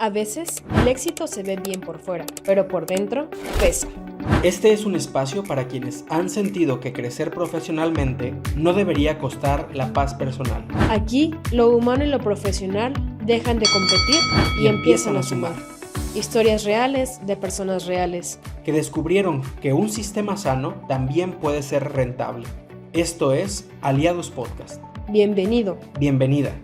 A veces, el éxito se ve bien por fuera, pero por dentro pesa. Este es un espacio para quienes han sentido que crecer profesionalmente no debería costar la paz personal. Aquí, lo humano y lo profesional dejan de competir y empiezan a sumar. Historias reales de personas reales que descubrieron que un sistema sano también puede ser rentable. Esto es Aliados Podcast. Bienvenido. Bienvenida.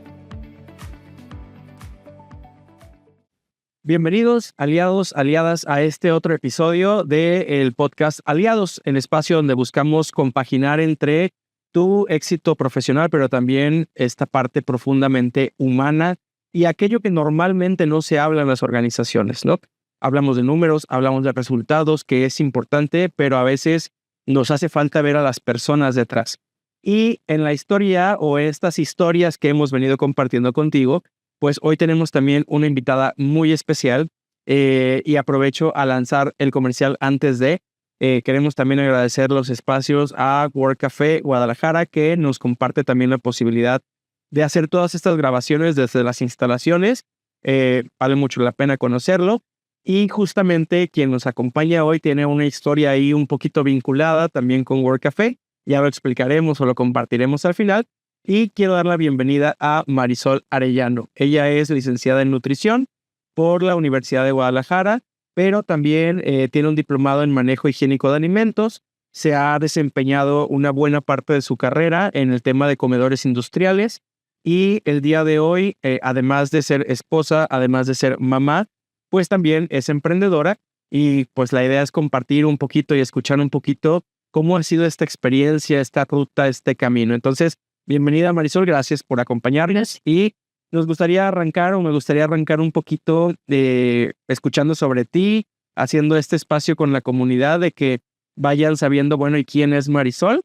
Bienvenidos, aliados, aliadas, a este otro episodio del podcast Aliados, el espacio donde buscamos compaginar entre tu éxito profesional, pero también esta parte profundamente humana y aquello que normalmente no se habla en las organizaciones, ¿no? Hablamos de números, hablamos de resultados, que es importante, pero a veces nos hace falta ver a las personas detrás. Y en la historia o estas historias que hemos venido compartiendo contigo, pues hoy tenemos también una invitada muy especial y aprovecho a lanzar el comercial antes de. Queremos también agradecer los espacios a Work Café Guadalajara, que nos comparte también la posibilidad de hacer todas estas grabaciones desde las instalaciones. Vale mucho la pena conocerlo. Y justamente quien nos acompaña hoy tiene una historia ahí un poquito vinculada también con Work Café. Ya lo explicaremos o lo compartiremos al final. Y quiero dar la bienvenida a Marisol Arellano. Ella es licenciada en nutrición por la Universidad de Guadalajara, pero también tiene un diplomado en manejo higiénico de alimentos. Se ha desempeñado una buena parte de su carrera en el tema de comedores industriales y el día de hoy, además de ser esposa, además de ser mamá, pues también es emprendedora y pues la idea es compartir un poquito y escuchar un poquito cómo ha sido esta experiencia, esta ruta, este camino. Entonces, bienvenida Marisol, gracias por acompañarnos y me gustaría arrancar un poquito escuchando sobre ti, haciendo este espacio con la comunidad de que vayan sabiendo, bueno, ¿y quién es Marisol?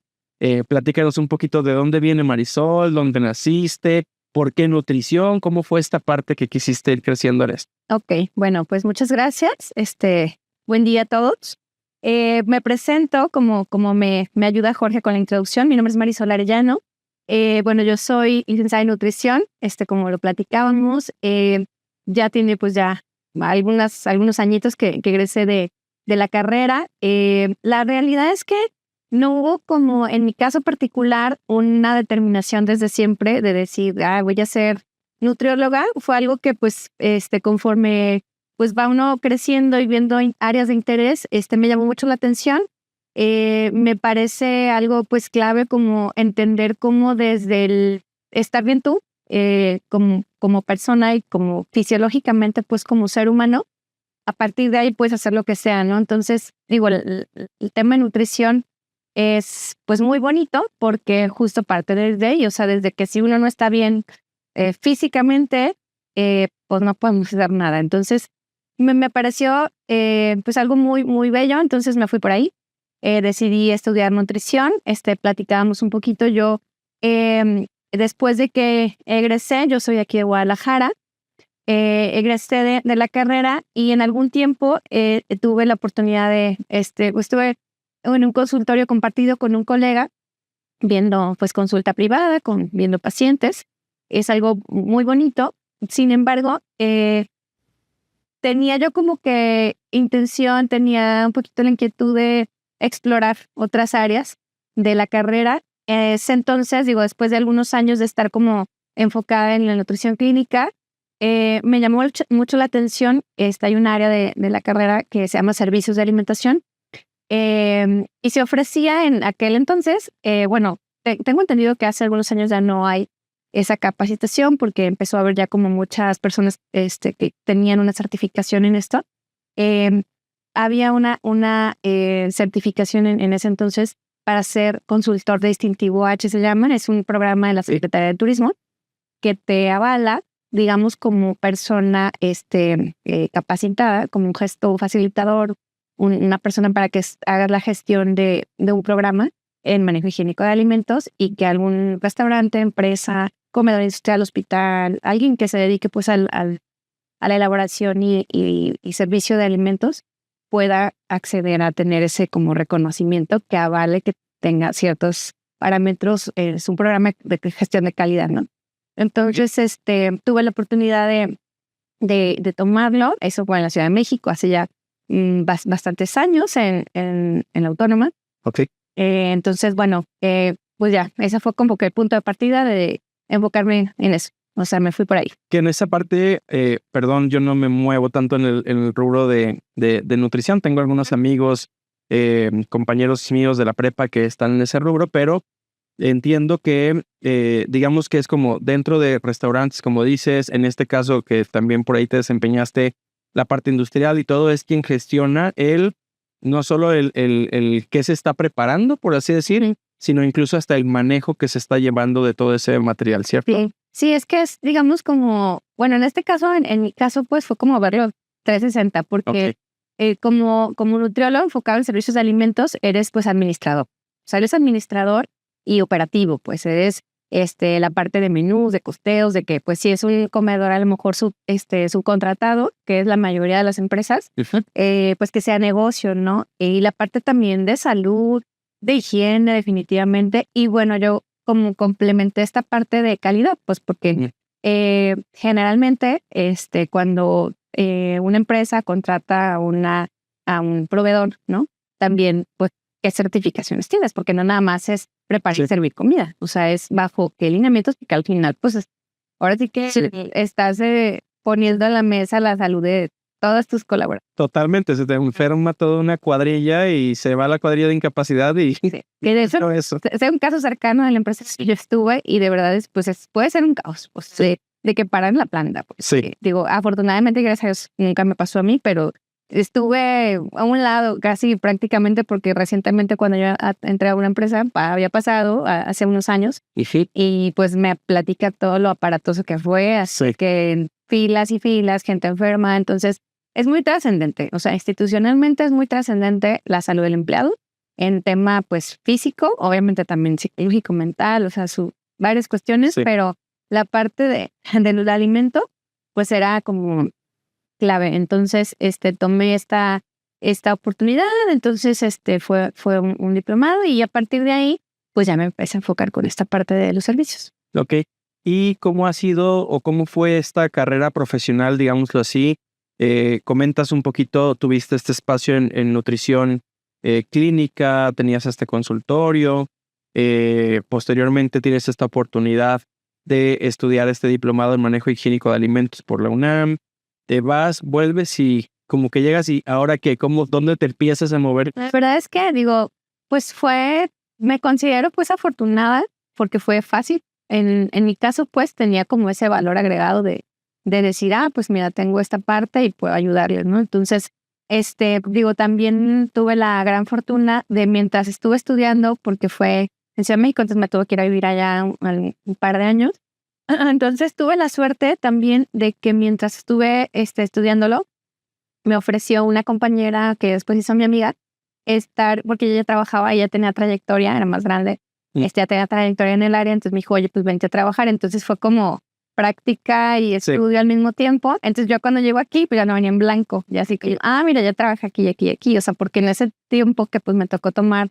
Platícanos un poquito de dónde viene Marisol, dónde naciste, por qué nutrición, cómo fue esta parte que quisiste ir creciendo en esto. Ok, bueno, pues muchas gracias. Buen día a todos. Me presento como me ayuda Jorge con la introducción. Mi nombre es Marisol Arellano. Bueno, yo soy licenciada en nutrición, como lo platicábamos. Ya tiene pues ya algunos añitos que egresé de la carrera. La realidad es que no hubo como en mi caso particular una determinación desde siempre de decir, voy a ser nutrióloga. Fue algo que pues conforme pues va uno creciendo y viendo áreas de interés, me llamó mucho la atención. Me parece algo pues clave como entender cómo desde el estar bien tú como persona y como fisiológicamente pues como ser humano, a partir de ahí puedes hacer lo que sea, ¿no? Entonces digo, el tema de nutrición es pues muy bonito porque justo parte desde ahí, o sea, desde que si uno no está bien físicamente, pues no podemos hacer nada. Entonces me pareció pues algo muy, muy bello, entonces me fui por ahí. Decidí estudiar nutrición, platicábamos un poquito. Yo, después de que egresé, yo soy aquí de Guadalajara, egresé de la carrera y en algún tiempo tuve la oportunidad de, estuve en un consultorio compartido con un colega, viendo pues consulta privada, viendo pacientes. Es algo muy bonito. Sin embargo, tenía yo como que tenía un poquito la inquietud de explorar otras áreas de la carrera. Entonces, digo, después de algunos años de estar como enfocada en la nutrición clínica, me llamó mucho la atención. Hay un área de la carrera que se llama servicios de alimentación y se ofrecía en aquel entonces, bueno, tengo entendido que hace algunos años ya no hay esa capacitación porque empezó a haber ya como muchas personas que tenían una certificación en esto. Había una certificación en ese entonces para ser consultor de distintivo H, se llama. Es un programa de la Secretaría de Turismo que te avala, digamos, como persona capacitada, como un gestor facilitador, una persona para que hagas la gestión de un programa en manejo higiénico de alimentos y que algún restaurante, empresa, comedor industrial, hospital, alguien que se dedique pues a la elaboración y servicio de alimentos pueda acceder a tener ese como reconocimiento que avale que tenga ciertos parámetros. Es un programa de gestión de calidad, ¿no? Entonces, tuve la oportunidad de tomarlo. Eso fue en la Ciudad de México hace ya bastantes años en la Autónoma. Ok. Entonces, bueno, pues ya, ese fue como que el punto de partida de enfocarme en eso. O sea, me fui por ahí. Que en esa parte, perdón, yo no me muevo tanto en el rubro de nutrición. Tengo algunos amigos, compañeros míos de la prepa que están en ese rubro, pero entiendo que, digamos que es como dentro de restaurantes, como dices, en este caso que también por ahí te desempeñaste, la parte industrial y todo, es quien gestiona no solo el qué se está preparando, por así decir, sino incluso hasta el manejo que se está llevando de todo ese material, ¿cierto? Sí, es que es, digamos, como, bueno, en este caso, en mi caso, pues fue como verlo 360, porque como nutriólogo enfocado en servicios de alimentos, eres pues administrador. O sea, eres administrador y operativo, pues eres la parte de menús, de costeos, de que pues si es un comedor a lo mejor subcontratado, que es la mayoría de las empresas, pues que sea negocio, ¿no? Y la parte también de salud, de higiene definitivamente, y bueno, yo como complementé esta parte de calidad, pues porque generalmente cuando una empresa contrata a un proveedor, ¿no? También pues qué certificaciones tienes, porque no nada más es preparar y servir comida, o sea, es bajo qué lineamientos, porque al final pues ahora sí que estás poniendo en la mesa la salud de todos tus colaboradores. Totalmente, se te enferma toda una cuadrilla y se va la cuadrilla de incapacidad y... Sí. Que de hecho, es un caso cercano de la empresa que yo estuve y de verdad puede ser un caos, pues, de que paran la planta. Pues, sí. Digo, afortunadamente, gracias a Dios, nunca me pasó a mí, pero estuve a un lado casi prácticamente porque recientemente cuando yo entré a una empresa, había pasado hace unos años y pues me platica todo lo aparatoso que fue, así que filas y filas, gente enferma, entonces es muy trascendente, o sea, institucionalmente es muy trascendente la salud del empleado en tema pues físico, obviamente también psicológico, mental, o sea, varias cuestiones, pero la parte del alimento pues era como clave. Entonces, tomé esta oportunidad, entonces fue un diplomado y a partir de ahí pues ya me empecé a enfocar con esta parte de los servicios. Ok. ¿Y cómo ha sido o cómo fue esta carrera profesional, digámoslo así? Comentas un poquito, tuviste este espacio en nutrición clínica, tenías este consultorio, posteriormente tienes esta oportunidad de estudiar este diplomado en manejo higiénico de alimentos por la UNAM, te vas, vuelves y como que llegas y ahora qué, ¿dónde te empiezas a mover? La verdad es que digo, pues me considero pues afortunada porque fue fácil. En mi caso pues tenía como ese valor agregado de decir, pues mira, tengo esta parte y puedo ayudarles, ¿no? Entonces, digo, también tuve la gran fortuna de mientras estuve estudiando, porque fue en Ciudad de México, entonces me tuve que ir a vivir allá un par de años. Entonces tuve la suerte también de que mientras estuve estudiándolo, me ofreció una compañera que después hizo mi amiga, porque ella trabajaba, ella tenía trayectoria, era más grande, ya tenía trayectoria en el área, entonces me dijo, oye, pues vente a trabajar. Entonces fue como práctica y estudio al mismo tiempo. Entonces yo cuando llego aquí, pues ya no venía en blanco, ya así que, mira, ya trabajé aquí y aquí y aquí, o sea, porque en ese tiempo que pues me tocó tomar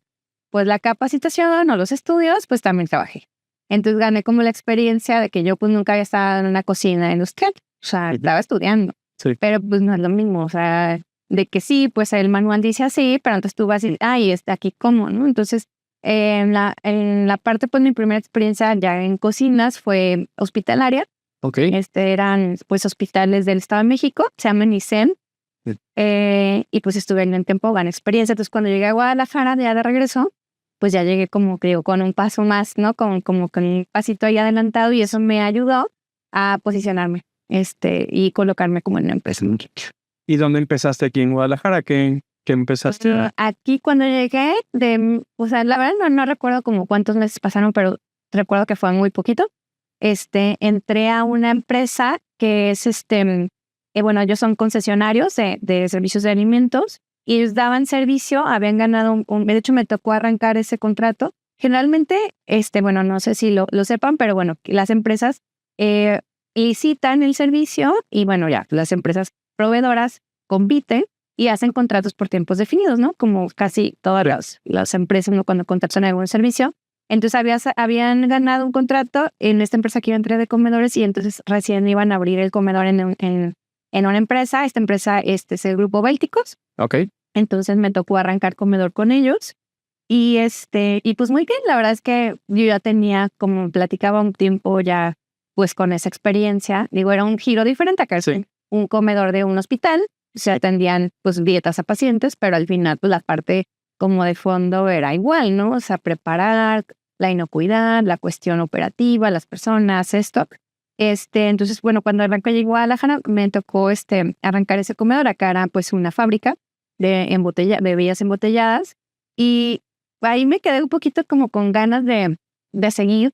pues la capacitación o los estudios, pues también trabajé. Entonces gané como la experiencia de que yo pues nunca había estado en una cocina industrial, o sea, estaba estudiando, pero pues no es lo mismo, o sea, de que sí, pues el manual dice así, pero entonces tú vas y, y aquí cómo, ¿no? Entonces, en la parte, pues mi primera experiencia ya en cocinas fue hospitalaria. Eran pues hospitales del Estado de México, se llaman ISEM, y pues estuve en un tiempo, gané experiencia. Entonces cuando llegué a Guadalajara, ya de regreso, pues ya llegué como que digo, con un paso más, ¿no? Como con un pasito ahí adelantado y eso me ayudó a posicionarme y colocarme como en una empresa. ¿Y dónde empezaste aquí en Guadalajara? ¿Qué empezaste? Aquí cuando llegué, o sea, la verdad no recuerdo como cuántos meses pasaron, pero recuerdo que fue muy poquito. Entré a una empresa que es bueno, ellos son concesionarios de servicios de alimentos y ellos daban servicio, habían ganado de hecho me tocó arrancar ese contrato. Generalmente, bueno, no sé si lo sepan, pero bueno, las empresas licitan el servicio y bueno, ya, las empresas proveedoras compiten y hacen contratos por tiempos definidos, ¿no? Como casi todas las empresas, ¿no? Cuando contratan algún servicio. Entonces habían ganado un contrato en esta empresa que yo entré de comedores y entonces recién iban a abrir el comedor en en una empresa. Esta empresa es el Grupo Bálticos. Ok. Entonces me tocó arrancar comedor con ellos. Y pues muy bien, la verdad es que yo ya tenía, como platicaba, un tiempo ya pues con esa experiencia. Digo, era un giro diferente acá. Sí. Un comedor de un hospital, se atendían pues dietas a pacientes, pero al final pues la parte como de fondo era igual, ¿no? O sea, preparar la inocuidad, la cuestión operativa, las personas, esto. Entonces, bueno, cuando arrancé a Guadalajara, me tocó arrancar ese comedor. Acá era pues una fábrica de bebidas embotelladas. Y ahí me quedé un poquito como con ganas de seguir,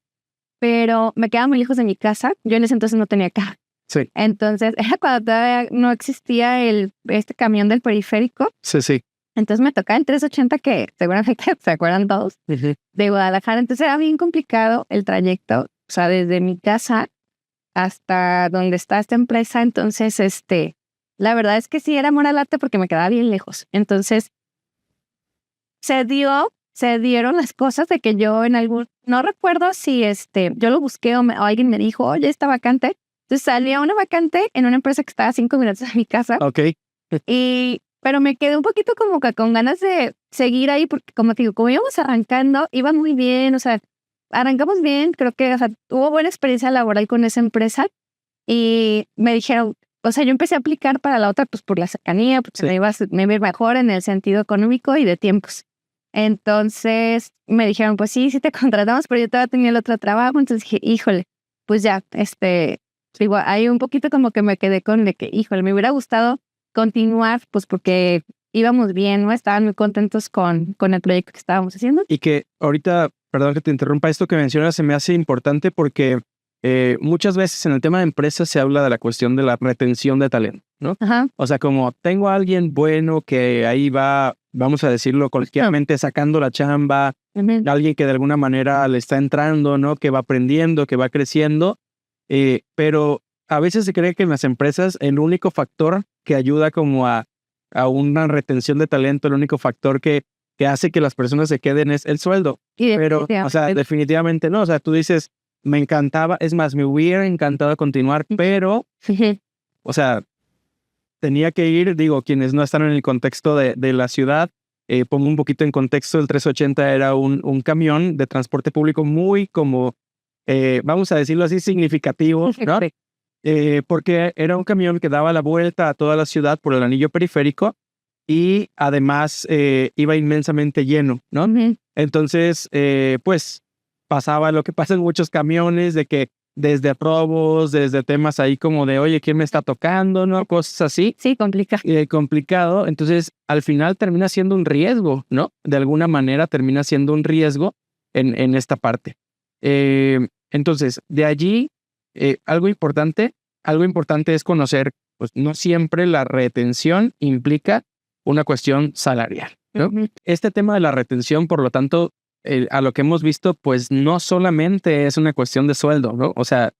pero me quedaba muy lejos de mi casa. Yo en ese entonces no tenía carro. Sí. Entonces, era cuando todavía no existía este camión del periférico. Sí. Entonces me tocaba el 380, que seguramente se acuerdan todos, Uh-huh. de Guadalajara. Entonces era bien complicado el trayecto, o sea, desde mi casa hasta donde está esta empresa. Entonces, la verdad es que sí era mora lata porque me quedaba bien lejos. Entonces, se dieron las cosas de que yo no recuerdo si yo lo busqué o alguien me dijo, oye, está vacante. Entonces salía una vacante en una empresa que estaba a 5 minutos de mi casa. Ok. Pero me quedé un poquito como que con ganas de seguir ahí porque, como te digo, como íbamos arrancando, iba muy bien, o sea, arrancamos bien, creo que, o sea, hubo buena experiencia laboral con esa empresa y me dijeron, o sea, yo empecé a aplicar para la otra pues por la cercanía, porque me iba a ir mejor en el sentido económico y de tiempos. Entonces me dijeron, pues sí te contratamos, pero yo todavía tenía el otro trabajo. Entonces dije, híjole, pues ya, digo, ahí un poquito como que me quedé con de que, híjole, me hubiera gustado continuar, pues porque íbamos bien, ¿no? Estaban muy contentos con el proyecto que estábamos haciendo. Y que ahorita, perdón que te interrumpa, esto que mencionas se me hace importante porque muchas veces en el tema de empresas se habla de la cuestión de la retención de talento, ¿no? Ajá. O sea, como tengo a alguien bueno que ahí va, vamos a decirlo coloquialmente, sacando la chamba, alguien que de alguna manera le está entrando, ¿no? Que va aprendiendo, que va creciendo, pero a veces se cree que en las empresas el único factor que ayuda como a una retención de talento, el único factor que hace que las personas se queden es el sueldo. Pero, o sea, definitivamente no. O sea, tú dices, me encantaba, es más, me hubiera encantado continuar, pero, o sea, tenía que ir, digo, quienes no están en el contexto de la ciudad, pongo un poquito en contexto, el 380 era un camión de transporte público muy como, vamos a decirlo así, significativo, ¿no? Porque era un camión que daba la vuelta a toda la ciudad por el anillo periférico y además iba inmensamente lleno, ¿no? Entonces, pues pasaba lo que pasa en muchos camiones, de que desde robos, desde temas ahí como de, oye, ¿quién me está tocando? ¿No? Cosas así. Sí, complicado. Entonces, al final termina siendo un riesgo, ¿no? De alguna manera termina siendo un riesgo en esta parte. Entonces, de allí, algo importante es conocer, pues no siempre la retención implica una cuestión salarial, ¿no? Este tema de la retención, por lo tanto, a lo que hemos visto, pues no solamente es una cuestión de sueldo, ¿no? O sea,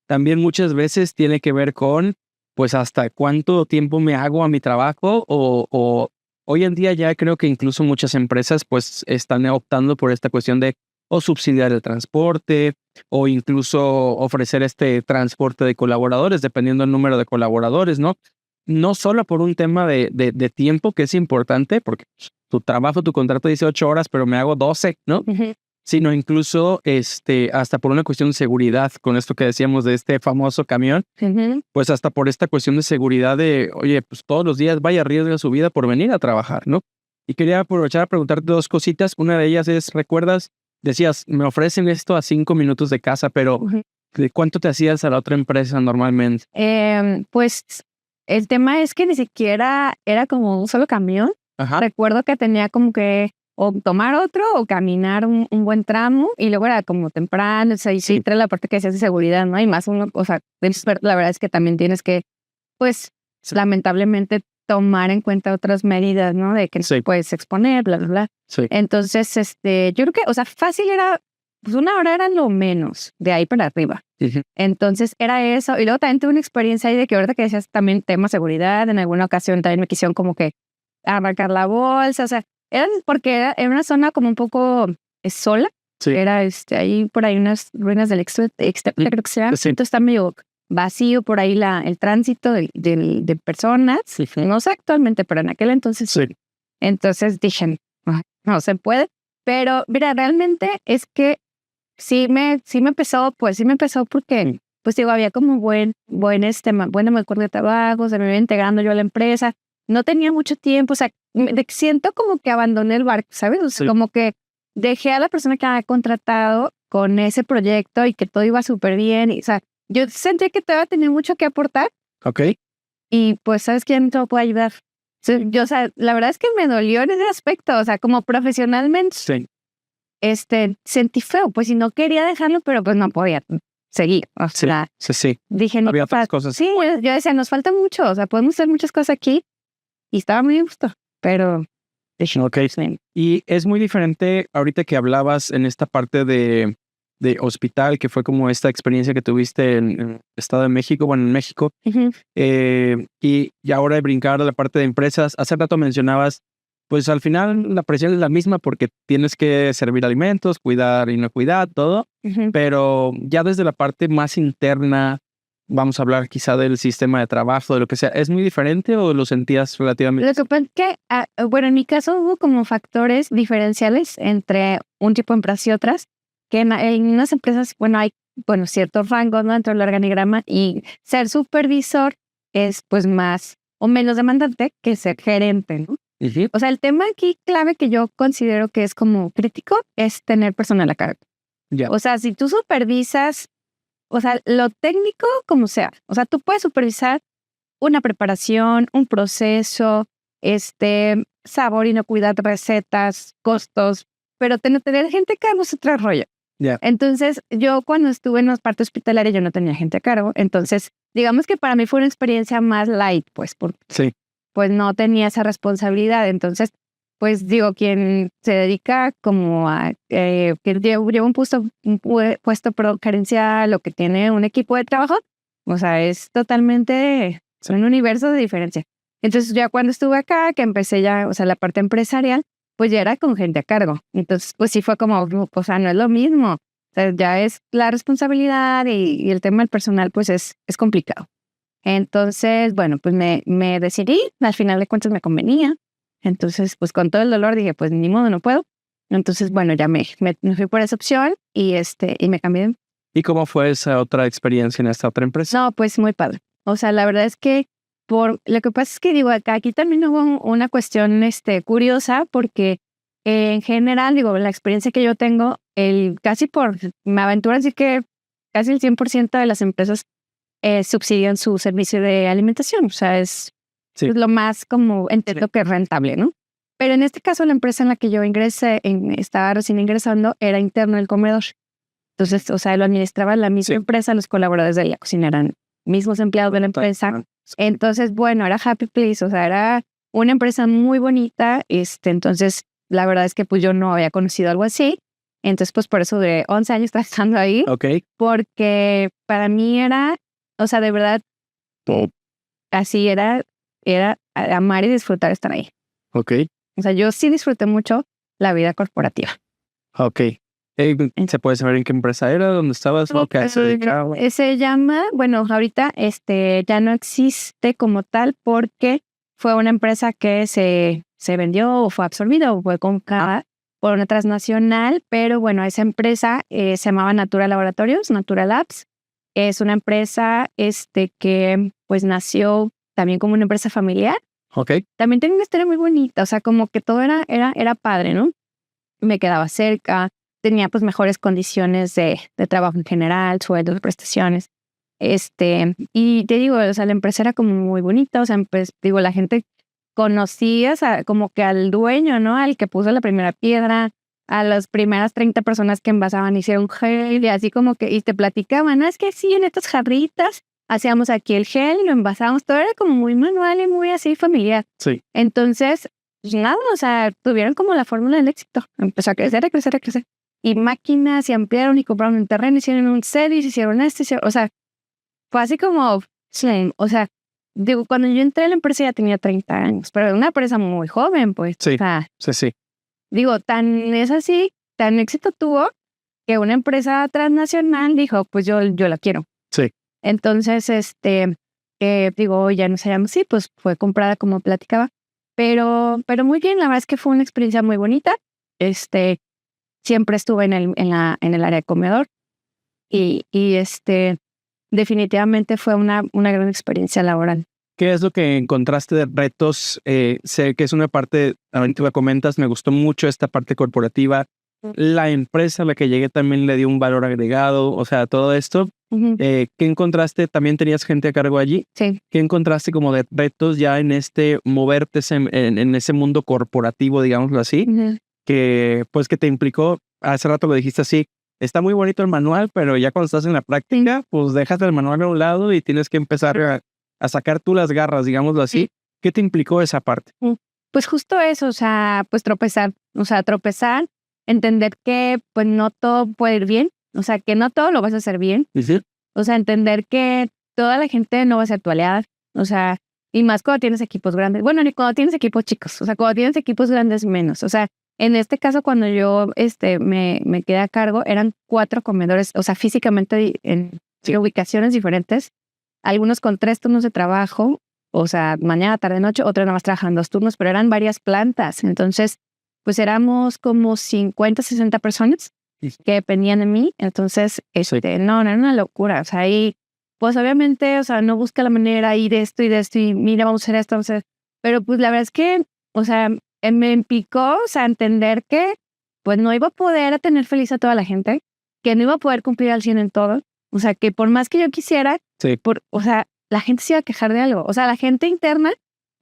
también muchas veces tiene que ver con, pues, hasta cuánto tiempo me hago a mi trabajo o hoy en día ya creo que incluso muchas empresas, pues, están optando por esta cuestión de o subsidiar el transporte o incluso ofrecer este transporte de colaboradores, dependiendo del número de colaboradores, ¿no? No solo por un tema de tiempo, que es importante, porque tu trabajo, tu contrato dice 8 horas, pero me hago 12, ¿no? Sino incluso hasta por una cuestión de seguridad, con esto que decíamos de este famoso camión, pues hasta por esta cuestión de seguridad de, oye, pues todos los días vaya a riesgo su vida por venir a trabajar, ¿no? Y quería aprovechar a preguntarte 2 cositas. Una de ellas es, ¿recuerdas? Decías, me ofrecen esto a 5 minutos de casa, pero ¿de cuánto te hacías a la otra empresa normalmente? Pues el tema es que ni siquiera era como un solo camión. Ajá. Recuerdo que tenía como que o tomar otro o caminar un buen tramo y luego era como temprano, o sea, y sí trae la parte que decías de seguridad, ¿no? Y más uno, o sea, la verdad es que también tienes que, pues, lamentablemente tomar en cuenta otras medidas, ¿no? De que no puedes exponer, bla, bla, bla. Sí. Entonces, yo creo que, o sea, fácil era, pues 1 hora era lo menos, de ahí para arriba. Entonces era eso. Y luego también tuve una experiencia ahí de que ahorita que decías también tema seguridad, en alguna ocasión también me quisieron como que arrancar la bolsa, o sea, porque era en una zona como un poco sola. Sí. Era ahí por ahí unas ruinas del Extepec, creo que sea. Sí. Entonces está medio vacío por ahí el tránsito de personas. Sí. No sé actualmente, pero en aquel entonces Sí. Entonces dije, no se puede. Pero mira, realmente es que sí me empezó porque, pues digo, había como buen acuerdo de trabajo, se me iba integrando yo a la empresa. No tenía mucho tiempo, o sea, siento como que abandoné el barco, ¿sabes? O sea, Sí. como que dejé a la persona que había contratado con ese proyecto y que todo iba súper bien. O sea, yo sentía que todavía tenía mucho que aportar Ok. y pues, ¿sabes quién te puede ayudar? O sea, la verdad es que me dolió en ese aspecto, o sea, como profesionalmente, Sí. sentí feo, pues, y no quería dejarlo, pero pues no podía seguir, o Sí. sea, Sí. dije, no, Había o sea, otras cosas. sí, yo decía, nos falta mucho, o sea, podemos hacer muchas cosas aquí, y estaba muy a gusto, pero dije, Ok. sí. Y es muy diferente ahorita que hablabas en esta parte de hospital, que fue como esta experiencia que tuviste en el Estado de México, bueno, en México, Ujú. y ahora de brincar a la parte de empresas. Hace rato mencionabas, pues al final la presión es la misma porque tienes que servir alimentos, cuidar inocuidad, todo, Ujú. pero ya desde la parte más interna, vamos a hablar quizá del sistema de trabajo, de lo que sea, ¿es muy diferente o lo sentías relativamente? Lo que pasa es que, bueno, en mi caso hubo como factores diferenciales entre un tipo de empresas y otras, que en unas empresas, bueno, hay, bueno, ciertos rangos, ¿no? Dentro del organigrama y ser supervisor es pues más o menos demandante que ser gerente, ¿no? Ujú. O sea, el tema aquí clave que yo considero que es como crítico es tener personal a cargo. Ya. O sea, si tú supervisas, o sea, lo técnico como sea, o sea, tú puedes supervisar una preparación, un proceso, sabor, inocuidad, recetas, costos, pero tener gente a cargo es otro rollo. Ya. Entonces, yo cuando estuve en la parte hospitalaria, yo no tenía gente a cargo. Entonces, digamos que para mí fue una experiencia más light, pues, porque Sí. pues no tenía esa responsabilidad. Entonces, pues digo, quien se dedica como a, que lleva un puesto gerencial o que tiene un equipo de trabajo, o sea, es totalmente Sí. un universo de diferencia. Entonces, ya cuando estuve acá, que empecé ya, o sea, la parte empresarial, pues ya era con gente a cargo. Entonces, pues sí fue como, o sea, no es lo mismo. O sea, ya es la responsabilidad y el tema del personal, pues es complicado. Entonces, bueno, pues me decidí, al final de cuentas me convenía. Entonces, pues con todo el dolor dije, pues ni modo, no puedo. Entonces, bueno, ya me fui por esa opción y me cambié. ¿Y cómo fue esa otra experiencia en esta otra empresa? No, pues muy padre. O sea, la verdad es que lo que pasa es que digo, aquí también hubo una cuestión curiosa porque en general, digo, la experiencia que yo tengo, me aventuro a decir que casi el 100% de las empresas subsidian su servicio de alimentación. O sea, es Sí. lo más como entiendo que es rentable, ¿no? Pero en este caso, la empresa en la que yo ingresé, estaba recién ingresando, era interno el comedor. Entonces, o sea, lo administraba la misma Sí. empresa, los colaboradores de la cocina eran mismos empleados de la empresa. Entonces, bueno, era Happy Place, o sea, era una empresa muy bonita. Entonces, la verdad es que pues yo no había conocido algo así. Entonces, pues por eso de 11 años trabajando ahí, Ok. porque para mí era, o sea, de verdad, así era amar y disfrutar estar ahí. Ok. O sea, yo sí disfruté mucho la vida corporativa. Ok. ¿Se puede saber en qué empresa era? ¿Dónde estabas? ¿O qué se dedicaba? Se llama, bueno, ahorita ya no existe como tal porque fue una empresa que se vendió o fue absorbida o fue comprada por una transnacional, pero bueno, esa empresa se llamaba Natura Laboratorios, Natura Labs. Es una empresa que pues nació también como una empresa familiar. Ok. También tenía una historia muy bonita, o sea, como que todo era padre, ¿no? Me quedaba cerca, tenía pues mejores condiciones de trabajo en general, sueldos, prestaciones. Y te digo, o sea, la empresa era como muy bonita, o sea, pues digo, la gente conocía, o sea, como que al dueño, ¿no? Al que puso la primera piedra, a las primeras 30 personas que envasaban hicieron gel y así como que, y te platicaban, ¿no? Es que sí, en estas jarritas hacíamos aquí el gel, lo envasábamos, todo era como muy manual y muy así familiar. Sí. Entonces, pues nada, o sea, tuvieron como la fórmula del éxito. Empezó a crecer, a crecer, a crecer. Y máquinas, y ampliaron y compraron un terreno, hicieron un set y hicieron o sea, fue así como, sí, o sea, digo, cuando yo entré a la empresa ya tenía 30 años, pero era una empresa muy joven, pues. Sí. O sea, Sí. digo, tan éxito tuvo que una empresa transnacional dijo, pues yo la quiero. Sí. Entonces, digo, ya no se llama así, pues fue comprada como platicaba. Pero muy bien, la verdad es que fue una experiencia muy bonita. Siempre estuve en el área de comedor y definitivamente fue una gran experiencia laboral. ¿Qué es lo que encontraste de retos? Sé que es una parte, ahorita me comentas, me gustó mucho esta parte corporativa. La empresa a la que llegué también le dio un valor agregado, o sea, todo esto. Uh-huh. ¿Qué encontraste? ¿También tenías gente a cargo allí? Sí. ¿Qué encontraste como de retos ya en moverte en ese mundo corporativo, digámoslo así? Uh-huh. Que te implicó, hace rato lo dijiste así, está muy bonito el manual, pero ya cuando estás en la práctica, pues dejas el manual a un lado y tienes que empezar a sacar tú las garras, digámoslo así. ¿Qué te implicó esa parte? Pues justo eso, o sea, pues tropezar, entender que pues no todo puede ir bien, o sea, que no todo lo vas a hacer bien. ¿Sí? O sea, entender que toda la gente no va a ser tu aliada, o sea, y más cuando tienes equipos grandes. Bueno, ni cuando tienes equipos chicos, o sea, cuando tienes equipos grandes menos. O sea, en este caso, cuando yo me quedé a cargo, eran 4 comedores, o sea, físicamente en ubicaciones diferentes, algunos con 3 turnos de trabajo, o sea, mañana, tarde, noche, otros nada más trabajan 2 turnos, pero eran varias plantas. Entonces, pues éramos como 50, 60 personas que dependían de mí. Entonces, no, era una locura. O sea, ahí, pues obviamente, o sea, no busca la manera y de esto, y mira, vamos a hacer esto, pero pues la verdad es que, o sea, me implicó, o sea, entender que pues no iba a poder tener feliz a toda la gente, que no iba a poder cumplir al 100 en todo. O sea, que por más que yo quisiera, o sea, la gente se iba a quejar de algo. O sea, la gente interna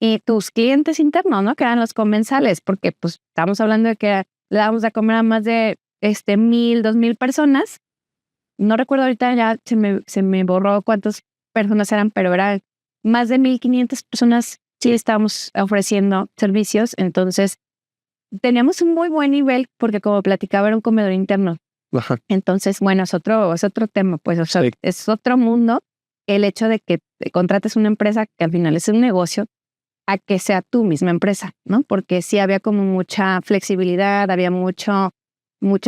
y tus clientes internos, ¿no? Que eran los comensales, porque pues estamos hablando de que le damos a comer a más de 1,000, 2,000 personas. No recuerdo ahorita, ya se me borró cuántas personas eran, pero eran más de 1,500 personas. Sí, estábamos ofreciendo servicios. Entonces, teníamos un muy buen nivel porque como platicaba era un comedor interno. Ajá. Entonces, bueno, es otro tema, pues, o sea, es otro mundo el hecho de que contrates una empresa que al final es un negocio a que sea tu misma empresa, ¿no? Porque sí había como mucha flexibilidad, había mucho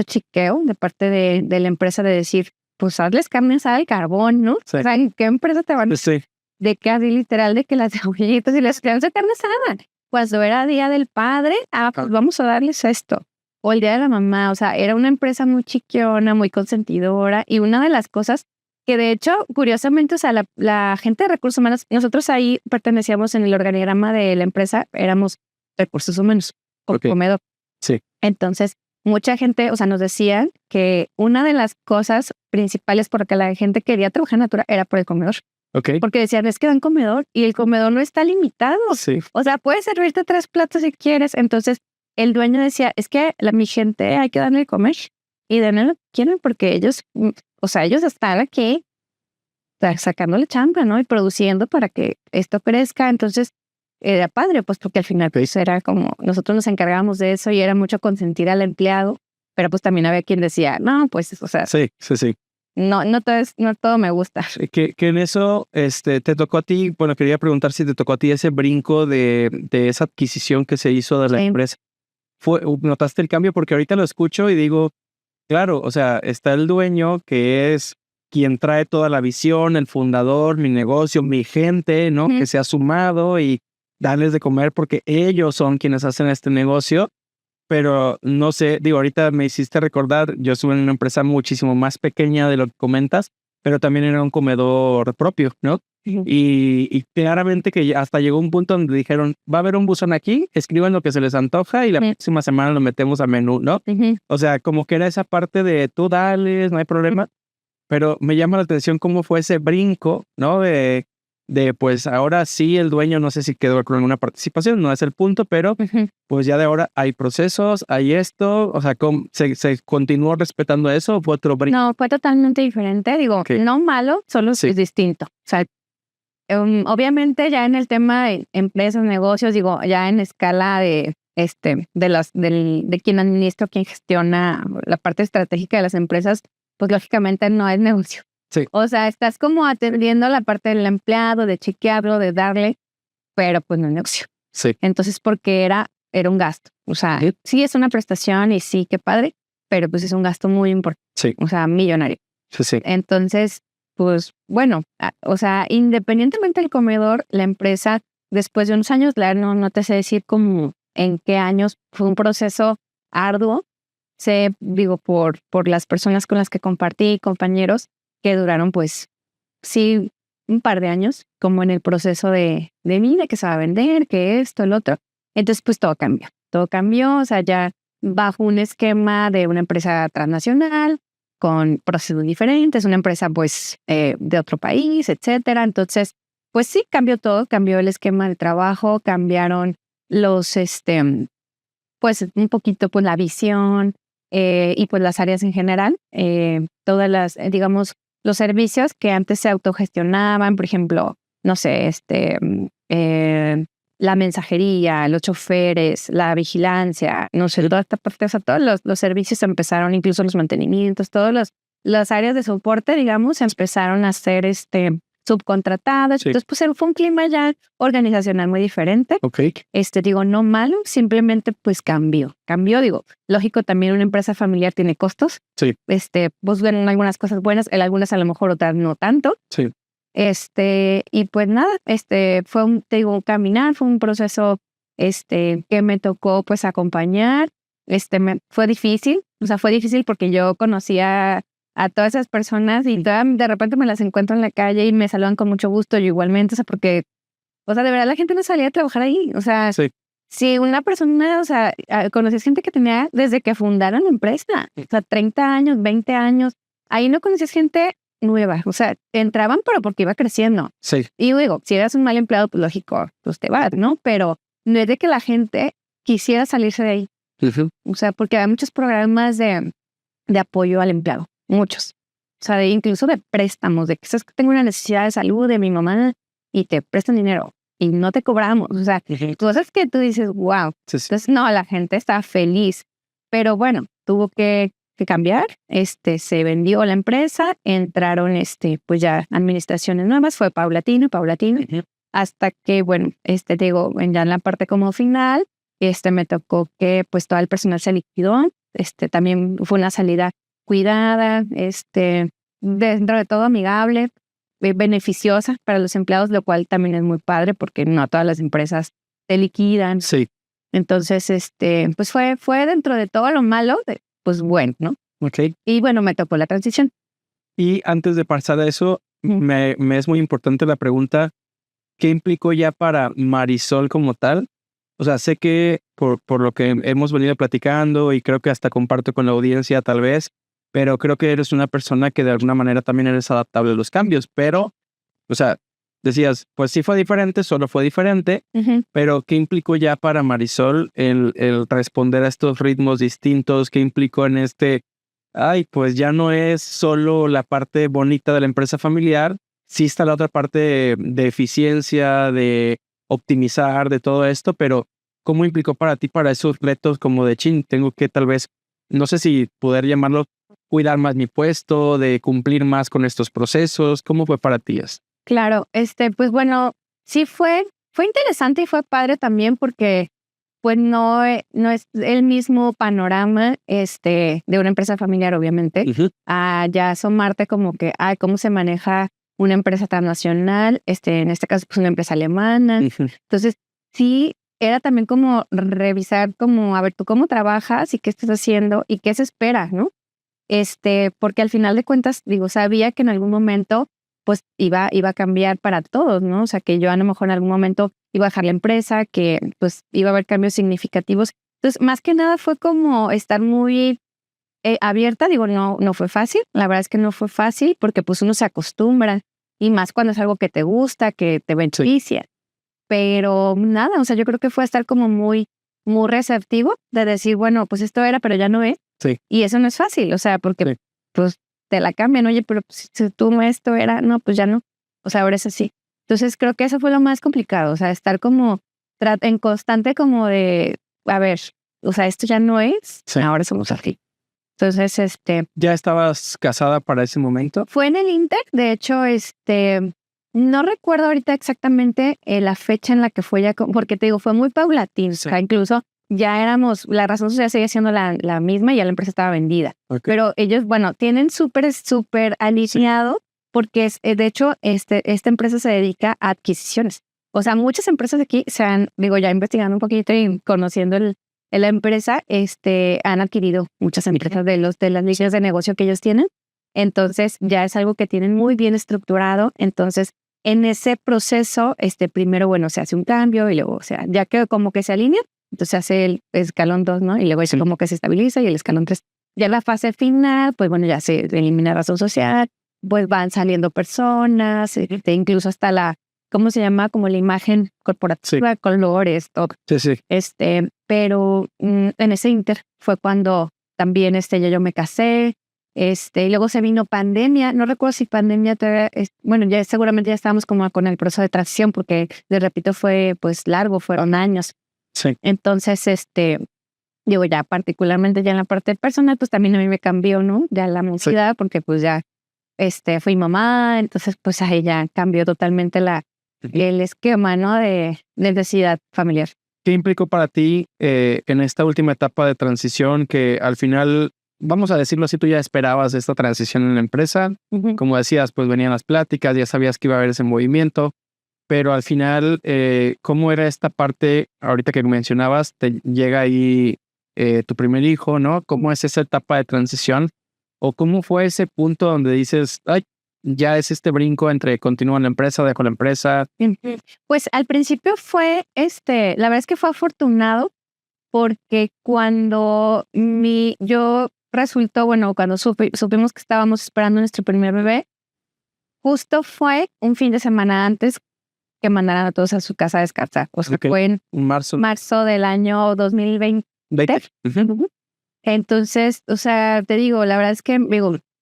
chiqueo de parte de la empresa de decir, pues hazles carne asada al carbón, ¿no? Sí. O sea, ¿en qué empresa te van a Sí. de que así literal, de que las cebollitas y las cremas de carne asada? Cuando era Día del Padre, pues vamos a darles esto. O el Día de la Mamá, o sea, era una empresa muy chiquiona, muy consentidora. Y una de las cosas que de hecho, curiosamente, o sea, la gente de recursos humanos, nosotros ahí pertenecíamos en el organigrama de la empresa, éramos recursos humanos, comedor. Sí. Entonces, mucha gente, o sea, nos decían que una de las cosas principales por la que la gente quería trabajar en Natura era por el comedor. Okay. Porque decían, es que dan comedor y el comedor no está limitado. Sí. O sea, puedes servirte 3 platos si quieres. Entonces, el dueño decía, es que mi gente hay que darle de comer. Y de no lo quieren porque ellos, o sea, ellos están aquí sacándole chamba, ¿no? Y produciendo para que esto crezca. Entonces, era padre, pues porque al final pues era como, nosotros nos encargábamos de eso y era mucho consentir al empleado. Pero pues también había quien decía, no, pues, o sea. Sí. No todo me gusta. Que en eso te tocó a ti, bueno, quería preguntar si te tocó a ti ese brinco de esa adquisición que se hizo de la empresa. ¿Notaste el cambio? Porque ahorita lo escucho y digo, claro, o sea, está el dueño que es quien trae toda la visión, el fundador, mi negocio, mi gente, ¿no? Que se ha sumado y darles de comer porque ellos son quienes hacen este negocio. Pero no sé, digo, ahorita me hiciste recordar, yo estuve en una empresa muchísimo más pequeña de lo que comentas, pero también era un comedor propio, ¿no? Y claramente que hasta llegó un punto donde dijeron, va a haber un buzón aquí, escriban lo que se les antoja y la próxima semana lo metemos a menú, ¿no? O sea, como que era esa parte de tú dales, no hay problema, pero me llama la atención cómo fue ese brinco, ¿no? De pues ahora sí el dueño, no sé si quedó con alguna participación, no es el punto, pero pues ya de ahora hay procesos, hay esto, o sea, ¿se continuó respetando eso o fue otro brinco? No, fue totalmente diferente, digo, no malo, solo es distinto. O sea, obviamente ya en el tema de empresas, negocios, digo, ya en escala de quien administra, quien gestiona la parte estratégica de las empresas, pues lógicamente no es negocio. Sí. O sea, estás como atendiendo la parte del empleado, de chequearlo, de darle, pero pues no es negocio. Sí. Entonces, porque era un gasto. O sea, sí es una prestación y sí, qué padre, pero pues es un gasto muy importante. Sí. O sea, millonario. Sí. Entonces, pues bueno, o sea, independientemente del comedor, la empresa, después de unos años, no te sé decir como en qué años, fue un proceso arduo, digo, por las personas con las que compartí, compañeros, que duraron pues sí un par de años, como en el proceso de mira, que se va a vender, que esto, el otro. Entonces pues todo cambió, o sea, ya bajo un esquema de una empresa transnacional, con procesos diferentes, una empresa pues de otro país, etcétera. Entonces, pues sí, cambió todo, cambió el esquema de trabajo, cambiaron los, pues un poquito pues la visión y pues las áreas en general, todas las, digamos, los servicios que antes se autogestionaban, por ejemplo, no sé, la mensajería, los choferes, la vigilancia, no sé, toda esta parte, o sea, todos los servicios empezaron, incluso los mantenimientos, las áreas de soporte, digamos, empezaron a ser subcontratadas. Sí. Entonces, pues fue un clima ya organizacional muy diferente. Okay. Digo, no malo, simplemente pues cambió, digo, lógico, también una empresa familiar tiene costos. Sí. Vos ven algunas cosas buenas, en algunas a lo mejor otras no tanto. Sí. Y pues nada, fue un caminar, fue un proceso, que me tocó pues acompañar, fue difícil porque yo conocía a todas esas personas y de repente me las encuentro en la calle y me saludan con mucho gusto, yo igualmente, o sea, porque, o sea, de verdad la gente no salía a trabajar ahí, o sea, sí. Si una persona, o sea, conocías gente que tenía desde que fundaron la empresa, o sea, 30 años, 20 años, ahí no conocías gente nueva, o sea, entraban pero porque iba creciendo. Sí. Y digo, si eras un mal empleado, pues lógico, pues te vas, ¿no? Pero no es de que la gente quisiera salirse de ahí. Uh-huh. O sea, porque hay muchos programas de apoyo al empleado. Muchos. O sea, incluso de préstamos, de que sabes que tengo una necesidad de salud de mi mamá y te prestan dinero y no te cobramos. O sea, cosas que tú dices, wow. Sí, sí. Entonces, no, la gente está feliz. Pero bueno, tuvo que cambiar. Se vendió la empresa, entraron, pues ya administraciones nuevas, fue paulatino, Uh-huh. hasta que, bueno, digo, ya en la parte como final, me tocó que pues todo el personal se liquidó. También fue una salida cuidada, dentro de todo amigable, beneficiosa para los empleados, lo cual también es muy padre porque no todas las empresas te liquidan. Sí. Entonces, pues fue dentro de todo lo malo, pues bueno, ¿no? Okay. Y bueno, me tocó la transición. Y antes de pasar a eso, me es muy importante la pregunta, ¿qué implicó ya para Marisol como tal? O sea, sé que por lo que hemos venido platicando y creo que hasta comparto con la audiencia tal vez, pero creo que eres una persona que de alguna manera también eres adaptable a los cambios, pero, o sea, decías, pues sí fue diferente, solo fue diferente, Uh-huh. pero ¿qué implicó ya para Marisol el responder a estos ritmos distintos? ¿Qué implicó en pues ya no es solo la parte bonita de la empresa familiar, sí está la otra parte de eficiencia, de optimizar, de todo esto, pero ¿cómo implicó para ti para esos retos como de chin? Tengo que tal vez, no sé si poder llamarlo, cuidar más mi puesto, de cumplir más con estos procesos. ¿Cómo fue para ti eso? Claro, pues bueno, sí fue interesante y fue padre también porque pues no es el mismo panorama de una empresa familiar, obviamente. Uh-huh. Ya asomarte como que, cómo se maneja una empresa transnacional, en este caso pues una empresa alemana. Uh-huh. Entonces, sí, era también como revisar como, a ver, tú cómo trabajas y qué estás haciendo y qué se espera, ¿no? Porque al final de cuentas, digo, sabía que en algún momento pues iba a cambiar para todos, ¿no? O sea, que yo a lo mejor en algún momento iba a dejar la empresa, que pues iba a haber cambios significativos. Entonces, más que nada fue como estar muy abierta. Digo, no fue fácil. La verdad es que no fue fácil porque pues uno se acostumbra y más cuando es algo que te gusta, que te beneficia. Sí. Pero nada, o sea, yo creo que fue estar como muy, muy receptivo de decir, bueno, pues esto era, pero ya no es. Sí. Y eso no es fácil, o sea, porque sí. pues te la cambian, oye, pero si tú esto era, no, pues ya no. O sea, ahora es así. Entonces creo que eso fue lo más complicado, o sea, estar como en constante como de, a ver, o sea, esto ya no es, sí. Ahora somos así. Entonces, ¿Ya estabas casada para ese momento? Fue en el Inter, de hecho, no recuerdo ahorita exactamente la fecha en la que fue ya, porque te digo, fue muy paulatino, sí. O sea, incluso ya éramos, la razón social seguía siendo la misma y ya la empresa estaba vendida. Okay. Pero ellos, bueno, tienen súper alineado, sí. porque de hecho esta empresa se dedica a adquisiciones. O sea, muchas empresas aquí ya investigando un poquito y conociendo la empresa, han adquirido muchas empresas de las líneas de negocio que ellos tienen. Entonces, ya es algo que tienen muy bien estructurado. Entonces, en ese proceso, primero, se hace un cambio y luego, ya que como que se alinea, entonces se hace el escalón 2, ¿no? Y luego es como que se estabiliza y el escalón 3. Ya en la fase final, pues ya se elimina razón social, pues van saliendo personas, incluso hasta ¿cómo se llama? Como la imagen corporativa, colores, todo. Sí. Pero en ese inter fue cuando también yo me casé, y luego se vino pandemia. No recuerdo si pandemia ya seguramente ya estábamos como con el proceso de transición, porque, les repito, fue pues largo, fueron años. Sí. Entonces, ya particularmente ya en la parte personal, pues también a mí me cambió, ¿no? Ya la mentalidad, porque pues ya fui mamá, entonces pues ahí ya cambió totalmente el esquema, ¿no? De necesidad familiar. ¿Qué implicó para ti en esta última etapa de transición que al final, vamos a decirlo así, tú ya esperabas esta transición en la empresa? Uh-huh. Como decías, pues venían las pláticas, ya sabías que iba a haber ese movimiento, pero al final, ¿cómo era esta parte? Ahorita que mencionabas, te llega ahí tu primer hijo, ¿no? ¿Cómo es esa etapa de transición? ¿O cómo fue ese punto donde dices, ay, ya es este brinco entre continúo en la empresa, dejo la empresa? Pues al principio fue, la verdad es que fue afortunado, porque cuando cuando supimos que estábamos esperando nuestro primer bebé, justo fue un fin de semana antes que mandaran a todos a su casa a descansar. O sea, fue en marzo del año 2020. Uh-huh. Entonces, o sea, te digo, la verdad es que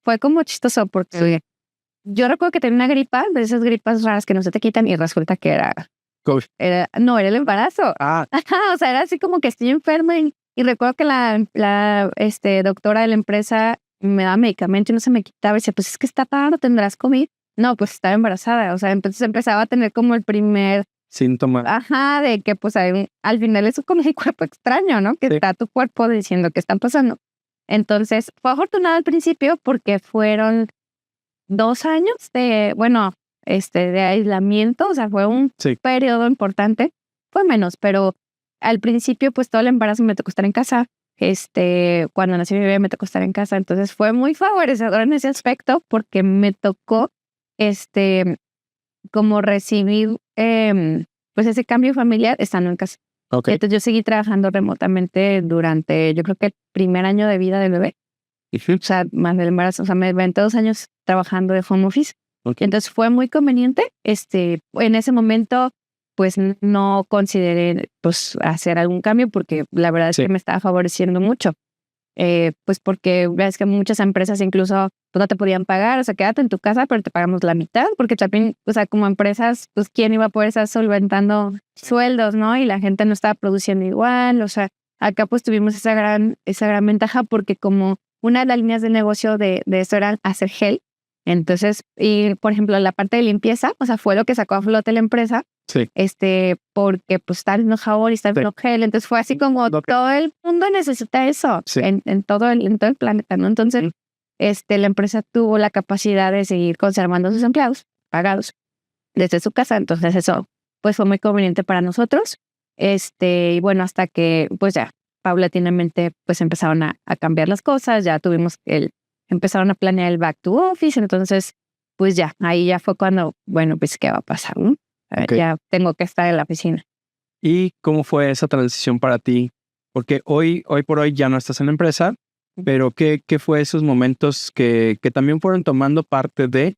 fue como chistoso, porque yo recuerdo que tenía una gripa, de esas gripas raras que no se te quitan, y resulta que era COVID. Era el embarazo. O sea, era así como que estoy enferma, y recuerdo que la doctora de la empresa me daba medicamento y no se me quitaba, y decía, pues es que está raro, ¿tendrás COVID? No, pues estaba embarazada. O sea, entonces empezaba a tener como el primer síntoma. De que pues al final es como un cuerpo extraño, ¿no? Que está tu cuerpo diciendo qué está pasando. Entonces, fue afortunado al principio porque fueron 2 años de aislamiento. O sea, fue un periodo importante. Fue menos, pero al principio pues todo el embarazo me tocó estar en casa. Cuando nació mi bebé me tocó estar en casa. Entonces fue muy favorecedor en ese aspecto, porque me tocó como recibir pues ese cambio familiar estando en casa. Okay. Entonces yo seguí trabajando remotamente durante, yo creo que el primer año de vida del bebé. Uh-huh. O sea, más del embarazo. O sea, me aventé 2 años trabajando de home office. Okay. Entonces fue muy conveniente. En ese momento pues no consideré pues hacer algún cambio, porque la verdad es que me estaba favoreciendo mucho. Pues porque ves que muchas empresas incluso pues no te podían pagar, o sea, quédate en tu casa, pero te pagamos la mitad, porque también, o sea, como empresas, pues quién iba a poder estar solventando sueldos, ¿no? Y la gente no estaba produciendo igual. O sea, acá pues tuvimos esa gran ventaja, porque como una de las líneas de negocio de eso era hacer gel. Entonces, y por ejemplo, la parte de limpieza, o sea, fue lo que sacó a flote la empresa. Sí. Porque pues está en jabón y está en gel. Entonces fue así como todo el mundo necesita eso en todo el planeta, ¿no? Entonces, la empresa tuvo la capacidad de seguir conservando a sus empleados pagados desde su casa. Entonces eso pues fue muy conveniente para nosotros. Y bueno, hasta que pues ya paulatinamente pues empezaron a cambiar las cosas. Ya empezaron a planear el back to office. Entonces pues ya, ahí ya fue cuando, bueno, pues qué va a pasar, ¿no? Okay. Ya tengo que estar en la oficina. ¿Y cómo fue esa transición para ti? Porque hoy por hoy ya no estás en la empresa, pero ¿qué fue esos momentos que también fueron tomando parte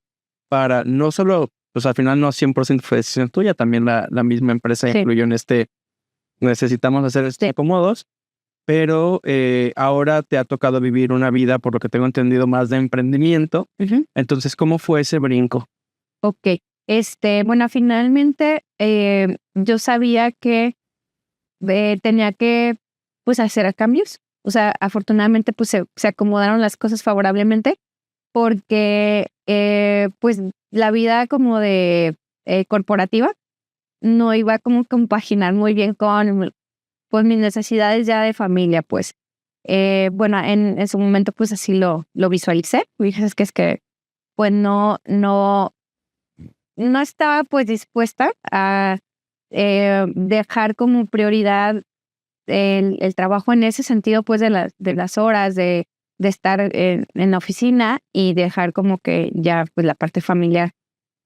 para no solo, pues al final no 100% fue decisión tuya, también la misma empresa incluyó en necesitamos hacer esto acomodos, pero ahora te ha tocado vivir una vida, por lo que tengo entendido, más de emprendimiento. Uh-huh. Entonces, ¿cómo fue ese brinco? Ok. Bueno, finalmente yo sabía que tenía que pues hacer cambios. O sea, afortunadamente pues se acomodaron las cosas favorablemente, porque pues la vida como de corporativa no iba como a compaginar muy bien con pues mis necesidades ya de familia, pues. Bueno, en su momento pues así lo visualicé. Dije, es que pues no estaba pues dispuesta a dejar como prioridad el trabajo en ese sentido, pues de las horas de estar en la oficina y dejar como que ya pues la parte familiar,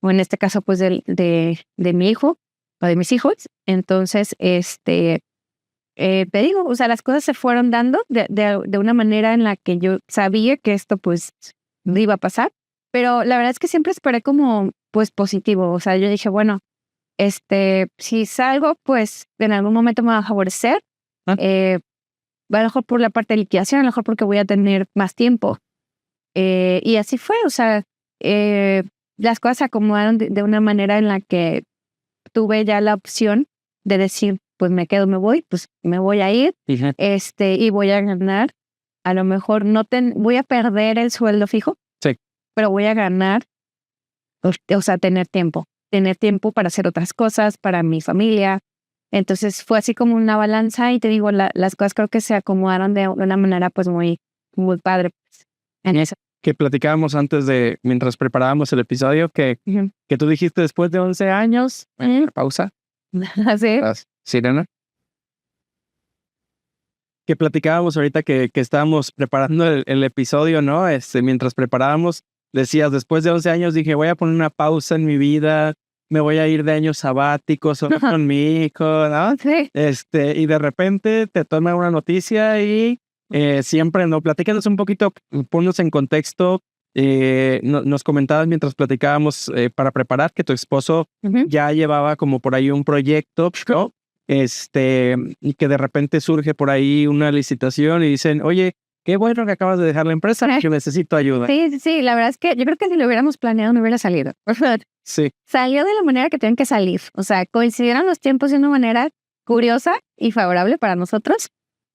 o en este caso pues de mi hijo o de mis hijos. Entonces, te digo, o sea, las cosas se fueron dando de una manera en la que yo sabía que esto pues iba a pasar, pero la verdad es que siempre esperé como pues positivo. O sea, yo dije, bueno, si salgo, pues en algún momento me va a favorecer. A lo mejor por la parte de liquidación, a lo mejor porque voy a tener más tiempo. Y así fue, o sea, las cosas se acomodaron de una manera en la que tuve ya la opción de decir, pues me quedo, me voy a ir, y voy a ganar. A lo mejor voy a perder el sueldo fijo, sí, pero voy a ganar, o sea, tener tiempo para hacer otras cosas, para mi familia. Entonces fue así como una balanza y te digo, las cosas creo que se acomodaron de una manera pues muy, muy padre pues, en eso. Que platicábamos antes mientras preparábamos el episodio, que tú dijiste después de 11 años, pausa. ¿Sí? Sirena. Que platicábamos ahorita que estábamos preparando el episodio, ¿no? Mientras preparábamos, decías, después de 11 años dije, voy a poner una pausa en mi vida, me voy a ir de años sabáticos solo con mi hijo, ¿no? Sí. Y de repente te toma una noticia y siempre, ¿no? Platícanos un poquito, ponnos en contexto. Nos comentabas mientras platicábamos para preparar que tu esposo ya llevaba como por ahí un proyecto, ¿no? Y que de repente surge por ahí una licitación y dicen, oye, qué bueno que acabas de dejar la empresa, que necesito ayuda. Sí, la verdad es que yo creo que si lo hubiéramos planeado no hubiera salido. Sí. Salió de la manera que tenían que salir. O sea, coincidieron los tiempos de una manera curiosa y favorable para nosotros,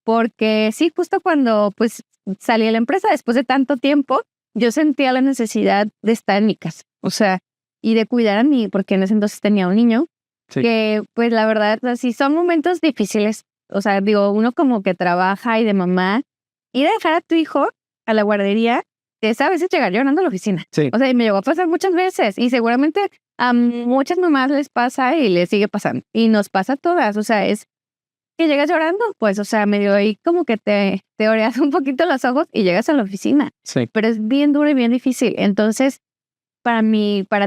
porque sí, justo cuando pues salí de la empresa después de tanto tiempo, yo sentía la necesidad de estar en mi casa, o sea, y de cuidar a mí, porque en ese entonces tenía un niño, que pues la verdad, así son momentos difíciles. O sea, digo, uno como que trabaja y de mamá, ir a dejar a tu hijo a la guardería, es a veces llegar llorando a la oficina. Sí. O sea, y me llegó a pasar muchas veces, y seguramente a muchas mamás les pasa y les sigue pasando, y nos pasa a todas. O sea, es que llegas llorando, pues, o sea, medio ahí como que te oreas un poquito los ojos y llegas a la oficina. Sí. Pero es bien duro y bien difícil. Entonces, para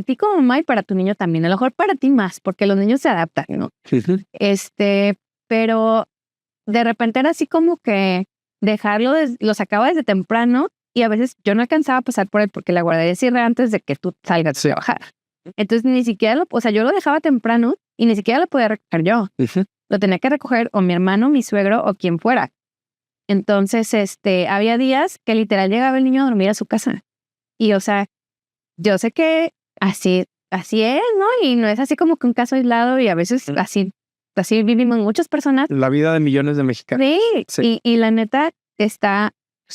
ti como mamá y para tu niño también, a lo mejor para ti más, porque los niños se adaptan, ¿no? Sí. Pero de repente era así como que dejarlo, lo sacaba desde temprano y a veces yo no alcanzaba a pasar por él porque la guardería cierra antes de que tú salgas a trabajar. Entonces ni siquiera o sea, yo lo dejaba temprano y ni siquiera lo podía recoger yo. Lo tenía que recoger o mi hermano, mi suegro o quien fuera. Entonces, había días que literal llegaba el niño a dormir a su casa. Y, o sea, yo sé que así es, ¿no? Y no es así como que un caso aislado y a veces así vivimos muchas personas. La vida de millones de mexicanos. Sí. Y la neta pues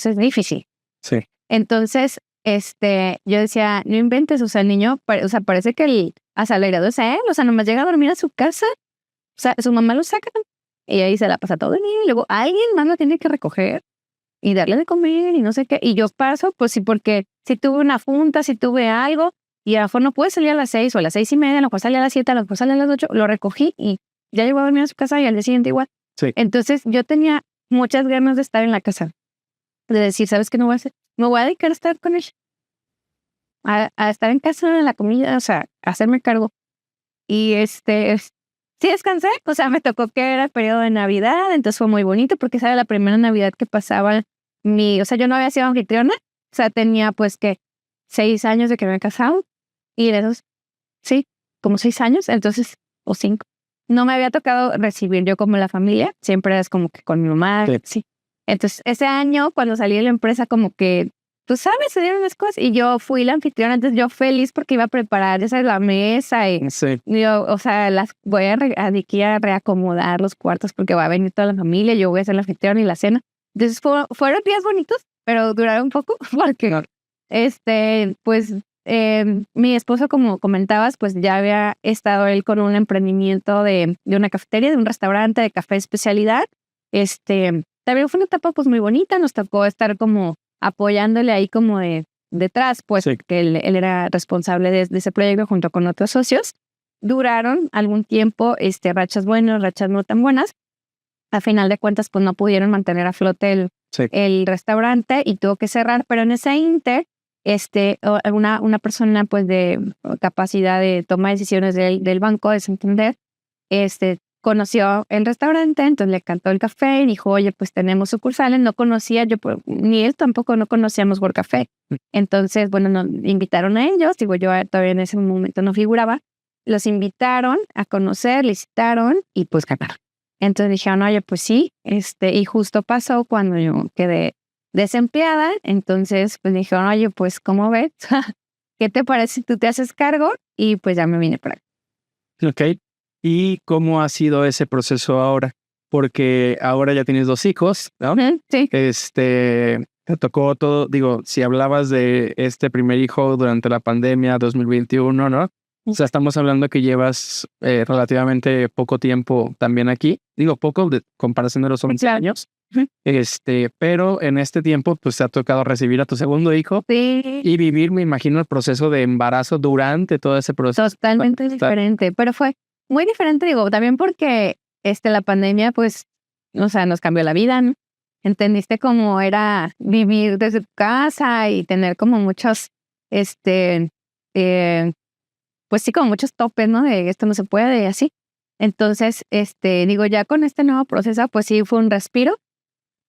es difícil. Sí. Entonces, yo decía, no inventes, o sea, el niño, o sea, parece que el asalariado es él, o sea, nomás llega a dormir a su casa, o sea, su mamá lo saca y ahí se la pasa todo el día y luego alguien más lo tiene que recoger y darle de comer y no sé qué. Y yo paso, pues sí, porque si tuve una junta, si tuve algo y a lo mejor no puede salir a las 6 o a las 6:30, a lo mejor sale a las 7, a lo mejor sale a las 8, lo recogí y ya llegó a dormir a su casa y al día siguiente igual. Sí. Entonces yo tenía muchas ganas de estar en la casa, de decir, ¿sabes qué no voy a hacer? Me voy a dedicar a estar con él, a estar en casa, en la comida, o sea, a hacerme cargo. Y sí descansé, o sea, me tocó que era el periodo de Navidad, entonces fue muy bonito porque esa era la primera Navidad que pasaba o sea, yo no había sido anfitriona, o sea, tenía pues que 6 años de que me había casado y de esos, sí, como 6 años, entonces, o 5. No me había tocado recibir yo como la familia, siempre es como que con mi mamá, sí. Entonces, ese año, cuando salí de la empresa, como que, pues, ¿sabes? Se dieron las cosas y yo fui la anfitriona, entonces yo feliz porque iba a preparar esa la mesa y yo, o sea, voy aquí a reacomodar los cuartos porque va a venir toda la familia, yo voy a ser la anfitriona y la cena. Entonces, fueron días bonitos, pero duraron un poco porque, pues, mi esposo, como comentabas, pues ya había estado él con un emprendimiento de una cafetería, de un restaurante de café especialidad. También fue una etapa pues muy bonita, nos tocó estar como apoyándole ahí como de detrás, pues Sí. que él era responsable de ese proyecto junto con otros socios. Duraron algún tiempo, rachas buenas, rachas no tan buenas. A final de cuentas, pues no pudieron mantener a flote Sí. el restaurante y tuvo que cerrar, pero en ese inter, una persona pues de capacidad de toma de decisiones del banco, de Santander, conoció el restaurante, entonces le cantó el café y dijo, oye, pues tenemos sucursales. No conocía, ni él tampoco no conocíamos World Café. Entonces, bueno, nos invitaron a ellos, digo, yo todavía en ese momento no figuraba, los invitaron a conocer, licitaron y pues ganaron. Entonces dijeron, oye, pues sí, y justo pasó cuando yo quedé desempleada, entonces pues dijeron, oye, pues ¿cómo ves? ¿Qué te parece si tú te haces cargo? Y pues ya me vine para acá. Ok. ¿Y cómo ha sido ese proceso ahora? Porque ahora ya tienes 2 hijos, ¿no? Sí. Te tocó todo, digo, si hablabas de este primer hijo durante la pandemia 2021, ¿no? O sea, estamos hablando que llevas relativamente poco tiempo también aquí. Digo, poco de comparación de los 11 Claro. años. Pero en este tiempo, pues te ha tocado recibir a tu segundo hijo Sí, y vivir, me imagino, el proceso de embarazo durante todo ese proceso. totalmente diferente, pero fue muy diferente, digo, también porque la pandemia, pues, o sea, nos cambió la vida, ¿no? Entendiste cómo era vivir desde tu casa y tener como muchos, pues sí, como muchos topes, ¿no? De esto no se puede y así. Entonces, digo, ya con este nuevo proceso, pues sí fue un respiro.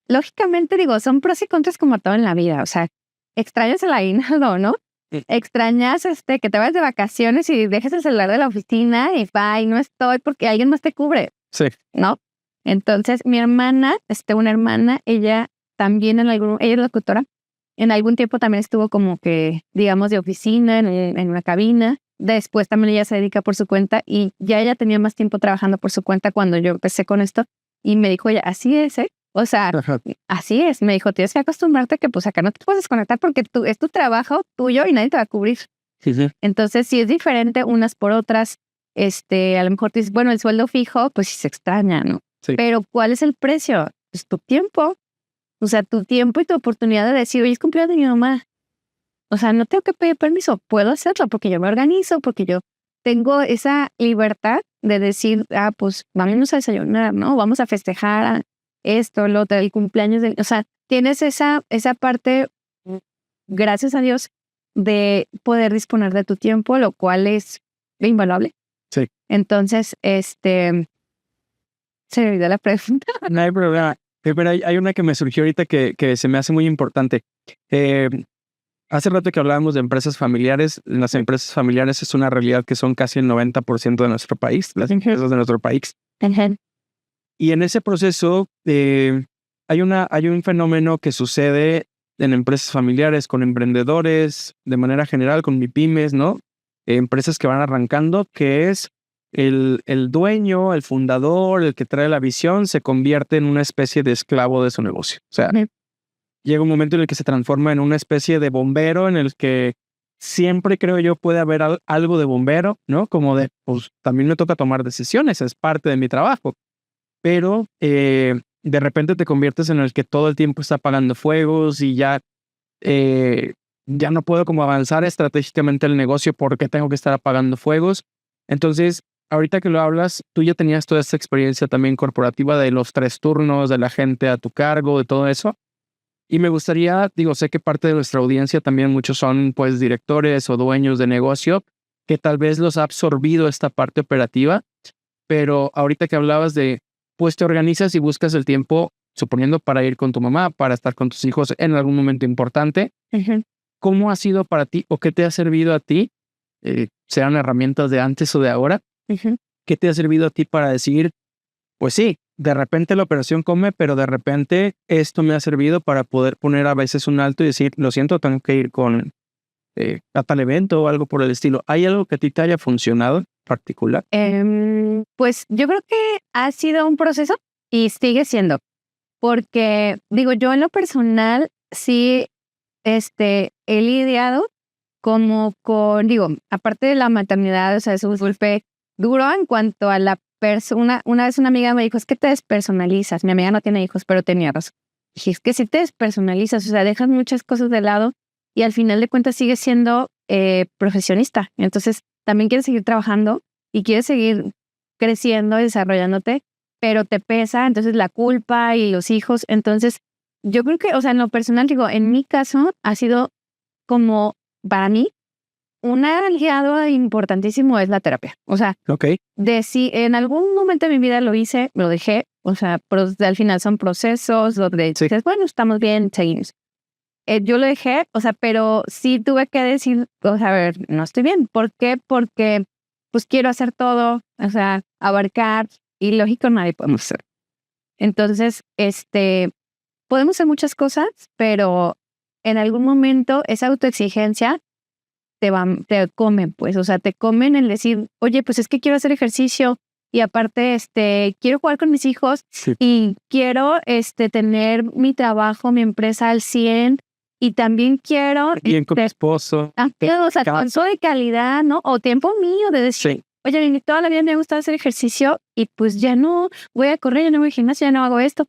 Lógicamente, digo, son pros y contras como todo en la vida, o sea, extrañas el aguinaldo, ¿no? Sí. Extrañas que te vayas de vacaciones y dejes el celular de la oficina y bye, no estoy porque alguien más te cubre, Sí. ¿no? Entonces, mi hermana, una hermana, ella también ella es locutora, en algún tiempo también estuvo como que, digamos, de oficina, en una cabina. Después también ella se dedica por su cuenta y ya ella tenía más tiempo trabajando por su cuenta cuando yo empecé con esto y me dijo ella, así es, ¿eh? O sea, Ajá. así es. Me dijo, tienes que acostumbrarte que pues acá no te puedes desconectar porque es tu trabajo tuyo y nadie te va a cubrir. Sí, sí. Entonces, sí es diferente unas por otras. A lo mejor te dices, bueno, el sueldo fijo, pues sí se extraña, ¿no? Sí. Pero ¿cuál es el precio? Pues tu tiempo. O sea, tu tiempo y tu oportunidad de decir, oye, es cumpleaños de mi mamá. O sea, no tengo que pedir permiso, puedo hacerlo porque yo me organizo, porque yo tengo esa libertad de decir, pues vámonos a desayunar, ¿no? Vamos a festejar esto, lo otro, el cumpleaños o sea, tienes esa parte, gracias a Dios, de poder disponer de tu tiempo, lo cual es invaluable. Sí. Entonces, se me olvidó la pregunta. No hay problema. Pero hay una que me surgió ahorita que se me hace muy importante. Hace rato que hablábamos de empresas familiares. Las empresas familiares es una realidad que son casi el 90% de nuestro país, las empresas de nuestro país. Y en ese proceso hay un fenómeno que sucede en empresas familiares, con emprendedores, de manera general, con MIPYMES, ¿no? Empresas que van arrancando, que es el dueño, el fundador, el que trae la visión, se convierte en una especie de esclavo de su negocio. O sea, llega un momento en el que se transforma en una especie de bombero, en el que siempre, creo yo, puede haber algo de bombero, ¿no? Como de, pues también me toca tomar decisiones, es parte de mi trabajo. Pero de repente te conviertes en el que todo el tiempo está apagando fuegos y ya no puedo como avanzar estratégicamente el negocio porque tengo que estar apagando fuegos. Entonces, ahorita que lo hablas, tú ya tenías toda esta experiencia también corporativa de los 3 turnos, de la gente a tu cargo, de todo eso. Y me gustaría, digo, sé que parte de nuestra audiencia también muchos son pues directores o dueños de negocio que tal vez los ha absorbido esta parte operativa, pero ahorita que hablabas de, pues te organizas y buscas el tiempo, suponiendo para ir con tu mamá, para estar con tus hijos en algún momento importante. ¿Cómo ha sido para ti o qué te ha servido a ti, sean herramientas de antes o de ahora? ¿Qué te ha servido a ti para decir, pues sí, de repente la operación come, pero de repente esto me ha servido para poder poner a veces un alto y decir, lo siento, tengo que ir a tal evento o algo por el estilo? ¿Hay algo que a ti te haya funcionado en particular? Pues yo creo que ha sido un proceso y sigue siendo, porque digo, yo en lo personal sí he lidiado como digo, aparte de la maternidad, o sea, es un golpe duro en cuanto a la persona. Una vez una amiga me dijo, es que te despersonalizas. Mi amiga no tiene hijos, pero tenía razón. Dije, es que si te despersonalizas, o sea, dejas muchas cosas de lado y al final de cuentas sigues siendo profesionista. Entonces, también quieres seguir trabajando y quieres seguir creciendo y desarrollándote, pero te pesa, entonces la culpa y los hijos. Entonces, yo creo que, o sea, en lo personal, digo, en mi caso ha sido como, para mí, un aliado importantísimo es la terapia. O sea, de si en algún momento de mi vida lo hice, lo dejé, o sea, al final son procesos donde dices, bueno, estamos bien, seguimos. Yo lo dejé, o sea, pero sí tuve que decir, o sea, a ver, no estoy bien. ¿Por qué? Porque pues quiero hacer todo, o sea, abarcar, y lógico, nadie podemos hacer. Entonces, podemos hacer muchas cosas, pero en algún momento esa autoexigencia te comen, pues, o sea, te comen el decir, oye, pues es que quiero hacer ejercicio y aparte, quiero jugar con mis hijos y quiero, tener mi trabajo, mi empresa al 100 y también quiero... Bien con mi esposo. O sea, tiempo de calidad, ¿no? O tiempo mío de decir, oye, toda la vida me ha gustado hacer ejercicio y pues ya no voy a correr, ya no voy al gimnasio, ya no hago esto.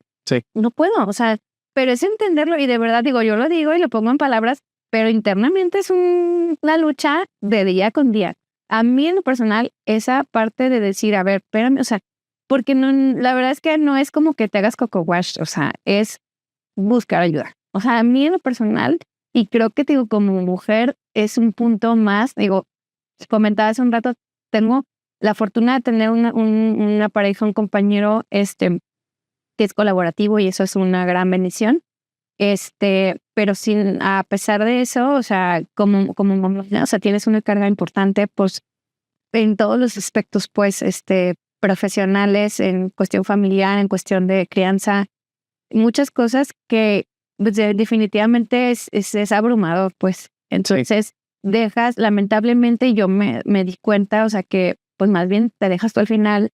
No puedo, o sea, pero es entenderlo y de verdad digo, yo lo digo y lo pongo en palabras, pero internamente es una lucha de día con día. A mí en lo personal, esa parte de decir, a ver, espérame, o sea, porque no, la verdad es que no es como que te hagas coco wash, o sea, es buscar ayuda. O sea, a mí en lo personal, y creo que digo, como mujer, es un punto más, digo, comentaba hace un rato, tengo la fortuna de tener una pareja, un compañero, que es colaborativo y eso es una gran bendición. Pero a pesar de eso, o sea, como mamá, o sea, tienes una carga importante, pues, en todos los aspectos, pues, profesionales, en cuestión familiar, en cuestión de crianza, muchas cosas que pues, definitivamente es abrumador, pues. Entonces, dejas, lamentablemente, yo me di cuenta, o sea, que, pues, más bien te dejas tú al final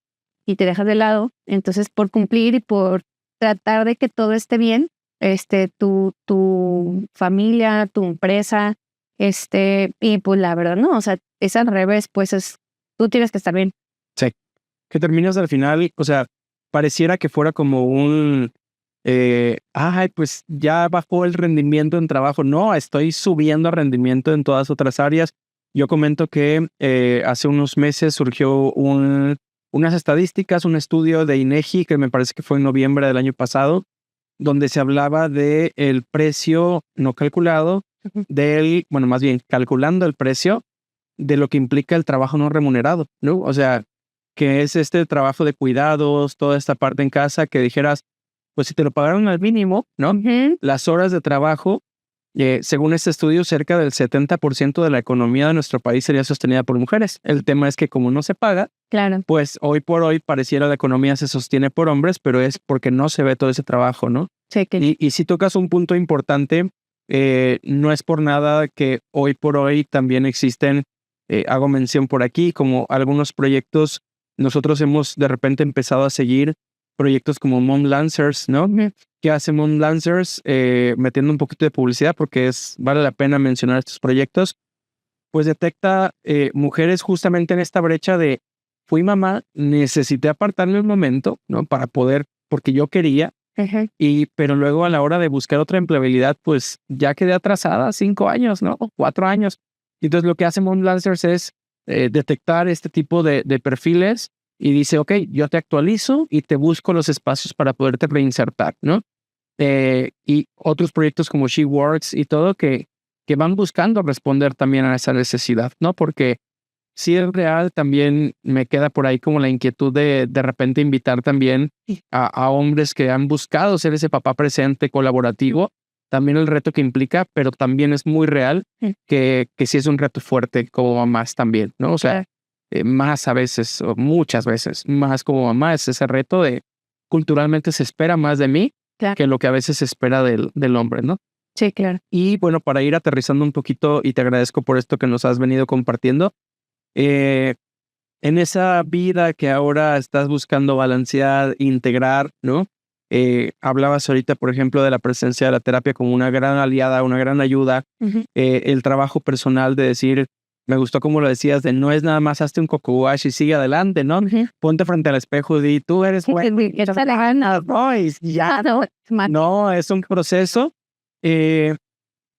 y te dejas de lado. Entonces, por cumplir y por tratar de que todo esté bien, tu familia, tu empresa, y pues la verdad, no, o sea, es al revés, pues tú tienes que estar bien. Sí, que terminas al final, o sea, pareciera que fuera como un, pues ya bajó el rendimiento en trabajo. No, estoy subiendo rendimiento en todas otras áreas. Yo comento que hace unos meses surgió unas estadísticas, un estudio de INEGI, que me parece que fue en noviembre del año pasado, donde se hablaba de el precio no calculado más bien calculando el precio de lo que implica el trabajo no remunerado, ¿no? O sea, que es este trabajo de cuidados, toda esta parte en casa, que dijeras, pues si te lo pagaron al mínimo, ¿no? Las horas de trabajo, según este estudio, cerca del 70% de la economía de nuestro país sería sostenida por mujeres. El tema es que como no se paga, pues hoy por hoy pareciera la economía se sostiene por hombres, pero es porque no se ve todo ese trabajo, ¿no? Sí, y si tocas un punto importante, no es por nada que hoy por hoy también existen, hago mención por aquí, como algunos proyectos, nosotros hemos de repente empezado a seguir proyectos como Mom Lancers, ¿no? ¿Qué hace Mom Lancers? Metiendo un poquito de publicidad porque vale la pena mencionar estos proyectos, pues detecta mujeres justamente en esta brecha de fui mamá, necesité apartarme un momento, ¿no? Para poder, porque yo quería, pero luego a la hora de buscar otra empleabilidad, pues ya quedé atrasada 5 años, ¿no? O 4 años. Entonces lo que hace Mom Lancers es detectar este tipo de perfiles y dice, ok, yo te actualizo y te busco los espacios para poderte reinsertar, ¿no? Y otros proyectos como She Works y todo que van buscando responder también a esa necesidad, ¿no? Porque si es real, también me queda por ahí como la inquietud de repente invitar también a hombres que han buscado ser ese papá presente, colaborativo, también el reto que implica, pero también es muy real que sí es un reto fuerte como mamás también, ¿no? O sea, más a veces, o muchas veces, más como mamá, es ese reto de culturalmente se espera más de mí que lo que a veces se espera del hombre, ¿no? Sí, claro. Y bueno, para ir aterrizando un poquito, y te agradezco por esto que nos has venido compartiendo, en esa vida que ahora estás buscando balancear, integrar, ¿no? Hablabas ahorita, por ejemplo, de la presencia de la terapia como una gran aliada, una gran ayuda, el trabajo personal de decir, me gustó como lo decías, de no es nada más hazte un coco wash y sigue adelante, ¿no? Ponte frente al espejo y di, tú eres bueno. No, ya. No, es un proceso.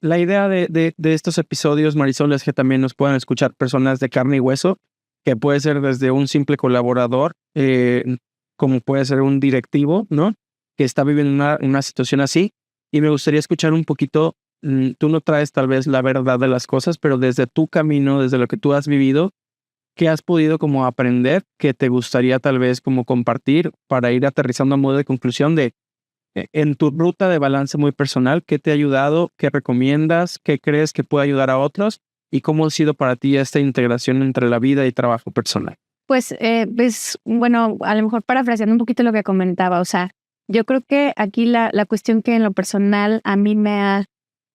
la idea de estos episodios, Marisol, es que también nos puedan escuchar personas de carne y hueso, que puede ser desde un simple colaborador, como puede ser un directivo, ¿no? Que está viviendo una situación así. Y me gustaría escuchar un poquito, tú no traes tal vez la verdad de las cosas, pero desde tu camino, desde lo que tú has vivido, ¿qué has podido como aprender que te gustaría tal vez como compartir para ir aterrizando a modo de conclusión de en tu ruta de balance muy personal, qué te ha ayudado, qué recomiendas, qué crees que puede ayudar a otros y cómo ha sido para ti esta integración entre la vida y trabajo personal? Pues, bueno, a lo mejor parafraseando un poquito lo que comentaba, o sea, yo creo que aquí la cuestión que en lo personal a mí me ha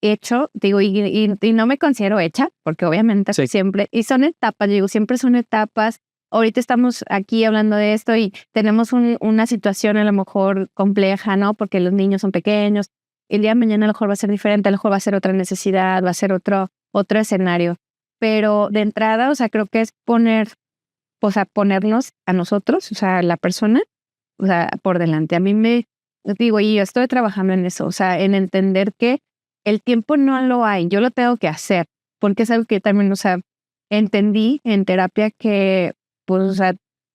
hecho, digo, y no me considero hecha, porque obviamente Sí. siempre, y son etapas, digo, siempre son etapas. Ahorita estamos aquí hablando de esto y tenemos una situación a lo mejor compleja, ¿no? Porque los niños son pequeños. El día de mañana a lo mejor va a ser diferente, a lo mejor va a ser otra necesidad, va a ser otro escenario. Pero de entrada, o sea, creo que es ponernos a nosotros, o sea, la persona, o sea, por delante. A mí digo, y yo estoy trabajando en eso, o sea, en entender que el tiempo no lo hay, yo lo tengo que hacer, porque es algo que también, o sea, entendí en terapia que, pues, o sea,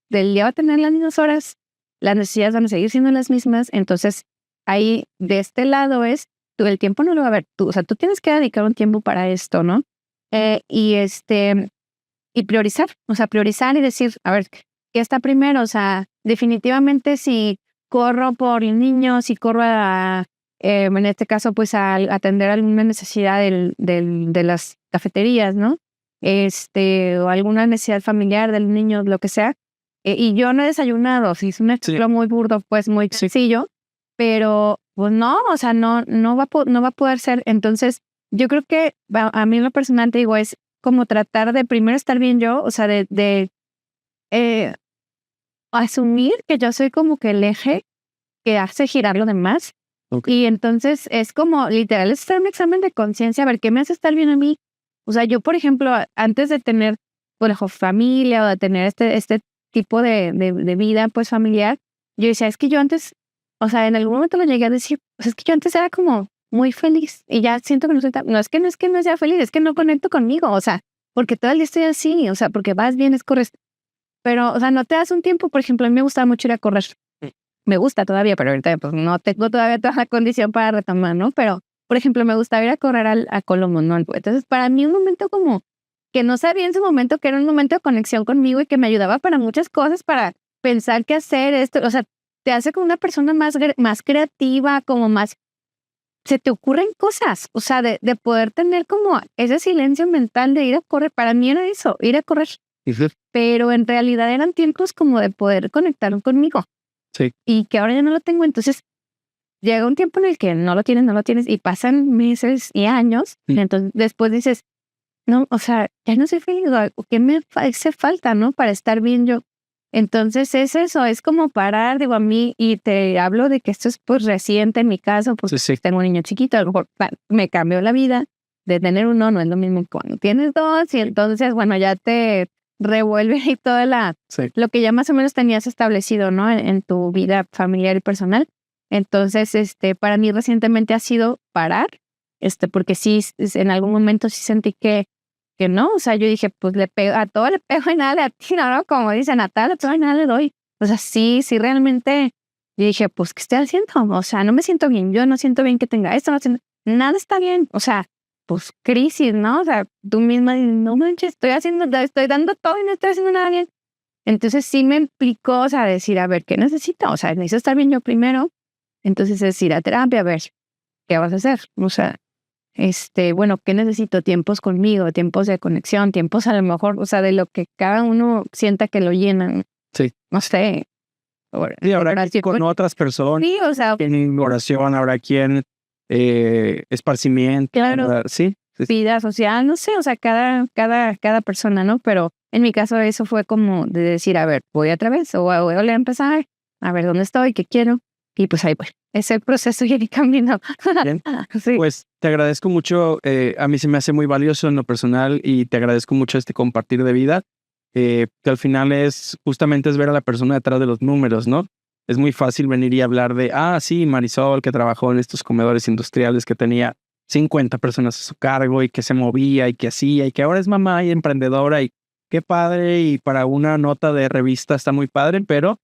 del día va a tener las mismas horas, las necesidades van a seguir siendo las mismas, entonces, ahí, de este lado el tiempo no lo va a haber, o sea, tú tienes que dedicar un tiempo para esto, ¿no? Y priorizar, o sea, priorizar y decir, a ver, ¿qué está primero? O sea, definitivamente si corro por el niño, si corro en este caso, pues a atender alguna necesidad de las cafeterías, ¿no? O alguna necesidad familiar del niño, lo que sea. Y yo no he desayunado, si es un ejemplo muy burdo, pues muy sencillo, pero pues no, o sea, no va a poder ser. Entonces, yo creo que a mí en lo personal te digo, es como tratar de primero estar bien yo, o sea, de asumir que yo soy como que el eje que hace girar lo demás. Okay. Y entonces es como literal es hacer un examen de conciencia, a ver qué me hace estar bien a mí. O sea, yo, por ejemplo, antes de tener, por ejemplo, familia o de tener este tipo de vida, pues, familiar, yo decía, es que yo antes, o sea, en algún momento lo llegué a decir, pues es que yo antes era como muy feliz y ya siento que no soy no es que no sea feliz, es que no conecto conmigo, o sea, porque todo el día estoy así, o sea, porque vas bien, corres, pero, o sea, no te das un tiempo. Por ejemplo, a mí me gustaba mucho ir a correr. Me gusta todavía, pero ahorita pues no tengo todavía toda la condición para retomar, ¿no? Pero, por ejemplo, me gustaba ir a correr a Colombo, ¿no? Entonces, para mí un momento como que no sabía en su momento que era un momento de conexión conmigo y que me ayudaba para muchas cosas, para pensar qué hacer, esto, o sea, te hace como una persona más creativa, como más, se te ocurren cosas, o sea, de poder tener como ese silencio mental de ir a correr. Para mí era eso, ir a correr. Pero en realidad eran tiempos como de poder conectar conmigo. Sí. Y que ahora ya no lo tengo, entonces llega un tiempo en el que no lo tienes y pasan meses y años, y entonces después dices, no, o sea, ya no soy feliz, ¿qué me hace falta, no? Para estar bien yo. Entonces es eso, es como parar, digo, a mí, y te hablo de que esto es pues reciente en mi caso, porque Sí. tengo un niño chiquito, a lo mejor me cambió la vida. De tener uno no es lo mismo que cuando tienes dos, y entonces, bueno, ya te revuelve y todo lo que ya más o menos tenías establecido, ¿no? En tu vida familiar y personal. Entonces, para mí recientemente ha sido parar, porque sí, en algún momento sí sentí que no, o sea, yo dije, pues a todo le pego y nada le atino, ¿no? Como dicen, a tal le pego y nada le doy. O sea, sí, realmente, yo dije, pues, ¿qué estoy haciendo? O sea, no me siento bien, yo no siento bien que tenga esto, nada está bien, o sea, pues crisis, ¿no? O sea, tú misma dices, no manches, estoy dando todo y no estoy haciendo nada bien. Entonces sí me implicó, o sea, decir, a ver, ¿qué necesito? O sea, necesito estar bien yo primero. Entonces es ir a terapia, a ver, ¿qué vas a hacer? O sea, bueno, ¿qué necesito? Tiempos conmigo, tiempos de conexión, tiempos a lo mejor, o sea, de lo que cada uno sienta que lo llenan. Sí. No sé. Y ahora con otras personas. Sí, o sea. En oración, ahora quien esparcimiento. Claro. Sí. Vida social, no sé, o sea, cada persona, ¿no? Pero en mi caso eso fue como de decir, a ver, voy otra vez o voy a volver a empezar, a ver dónde estoy, qué quiero. Y pues ahí voy. Ese proceso y el camino. Bien. Sí. Pues te agradezco mucho. A mí se me hace muy valioso en lo personal y te agradezco mucho compartir de vida. Que al final justamente es ver a la persona detrás de los números, ¿no? Es muy fácil venir y hablar de, sí, Marisol, que trabajó en estos comedores industriales que tenía 50 personas a su cargo y que se movía y que hacía y que ahora es mamá y emprendedora y qué padre, y para una nota de revista está muy padre, pero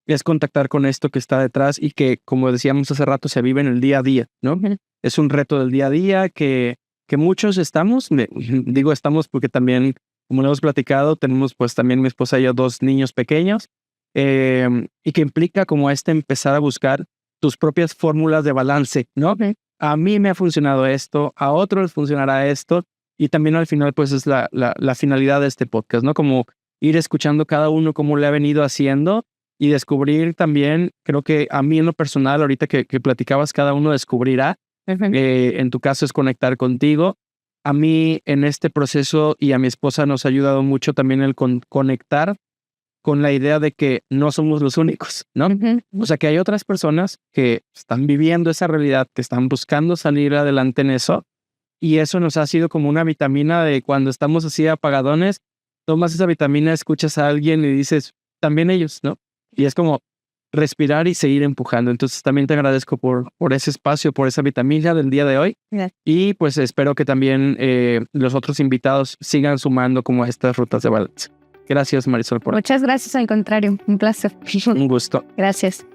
es contactar con esto que está detrás y que, como decíamos hace rato, se vive en el día a día, ¿no? Es un reto del día a día que muchos estamos, digo estamos porque también, como lo hemos platicado, tenemos pues también mi esposa y yo 2 niños pequeños, y que implica como empezar a buscar tus propias fórmulas de balance, ¿no? A mí me ha funcionado esto, a otros les funcionará esto, y también al final pues es la finalidad de este podcast, ¿no? Como ir escuchando cada uno cómo le ha venido haciendo y descubrir también, creo que a mí en lo personal, ahorita que platicabas, cada uno descubrirá. En tu caso es conectar contigo. A mí en este proceso y a mi esposa nos ha ayudado mucho también el conectar con la idea de que no somos los únicos, ¿no? O sea, que hay otras personas que están viviendo esa realidad, que están buscando salir adelante en eso, y eso nos ha sido como una vitamina de cuando estamos así apagadones, tomas esa vitamina, escuchas a alguien y dices, también ellos, ¿no? Y es como respirar y seguir empujando. Entonces también te agradezco por ese espacio, por esa vitamina del día de hoy. Gracias. Y pues espero que también los otros invitados sigan sumando como a estas rutas de balance. Gracias, Marisol. Muchas gracias, al contrario, un placer. Un gusto. Gracias.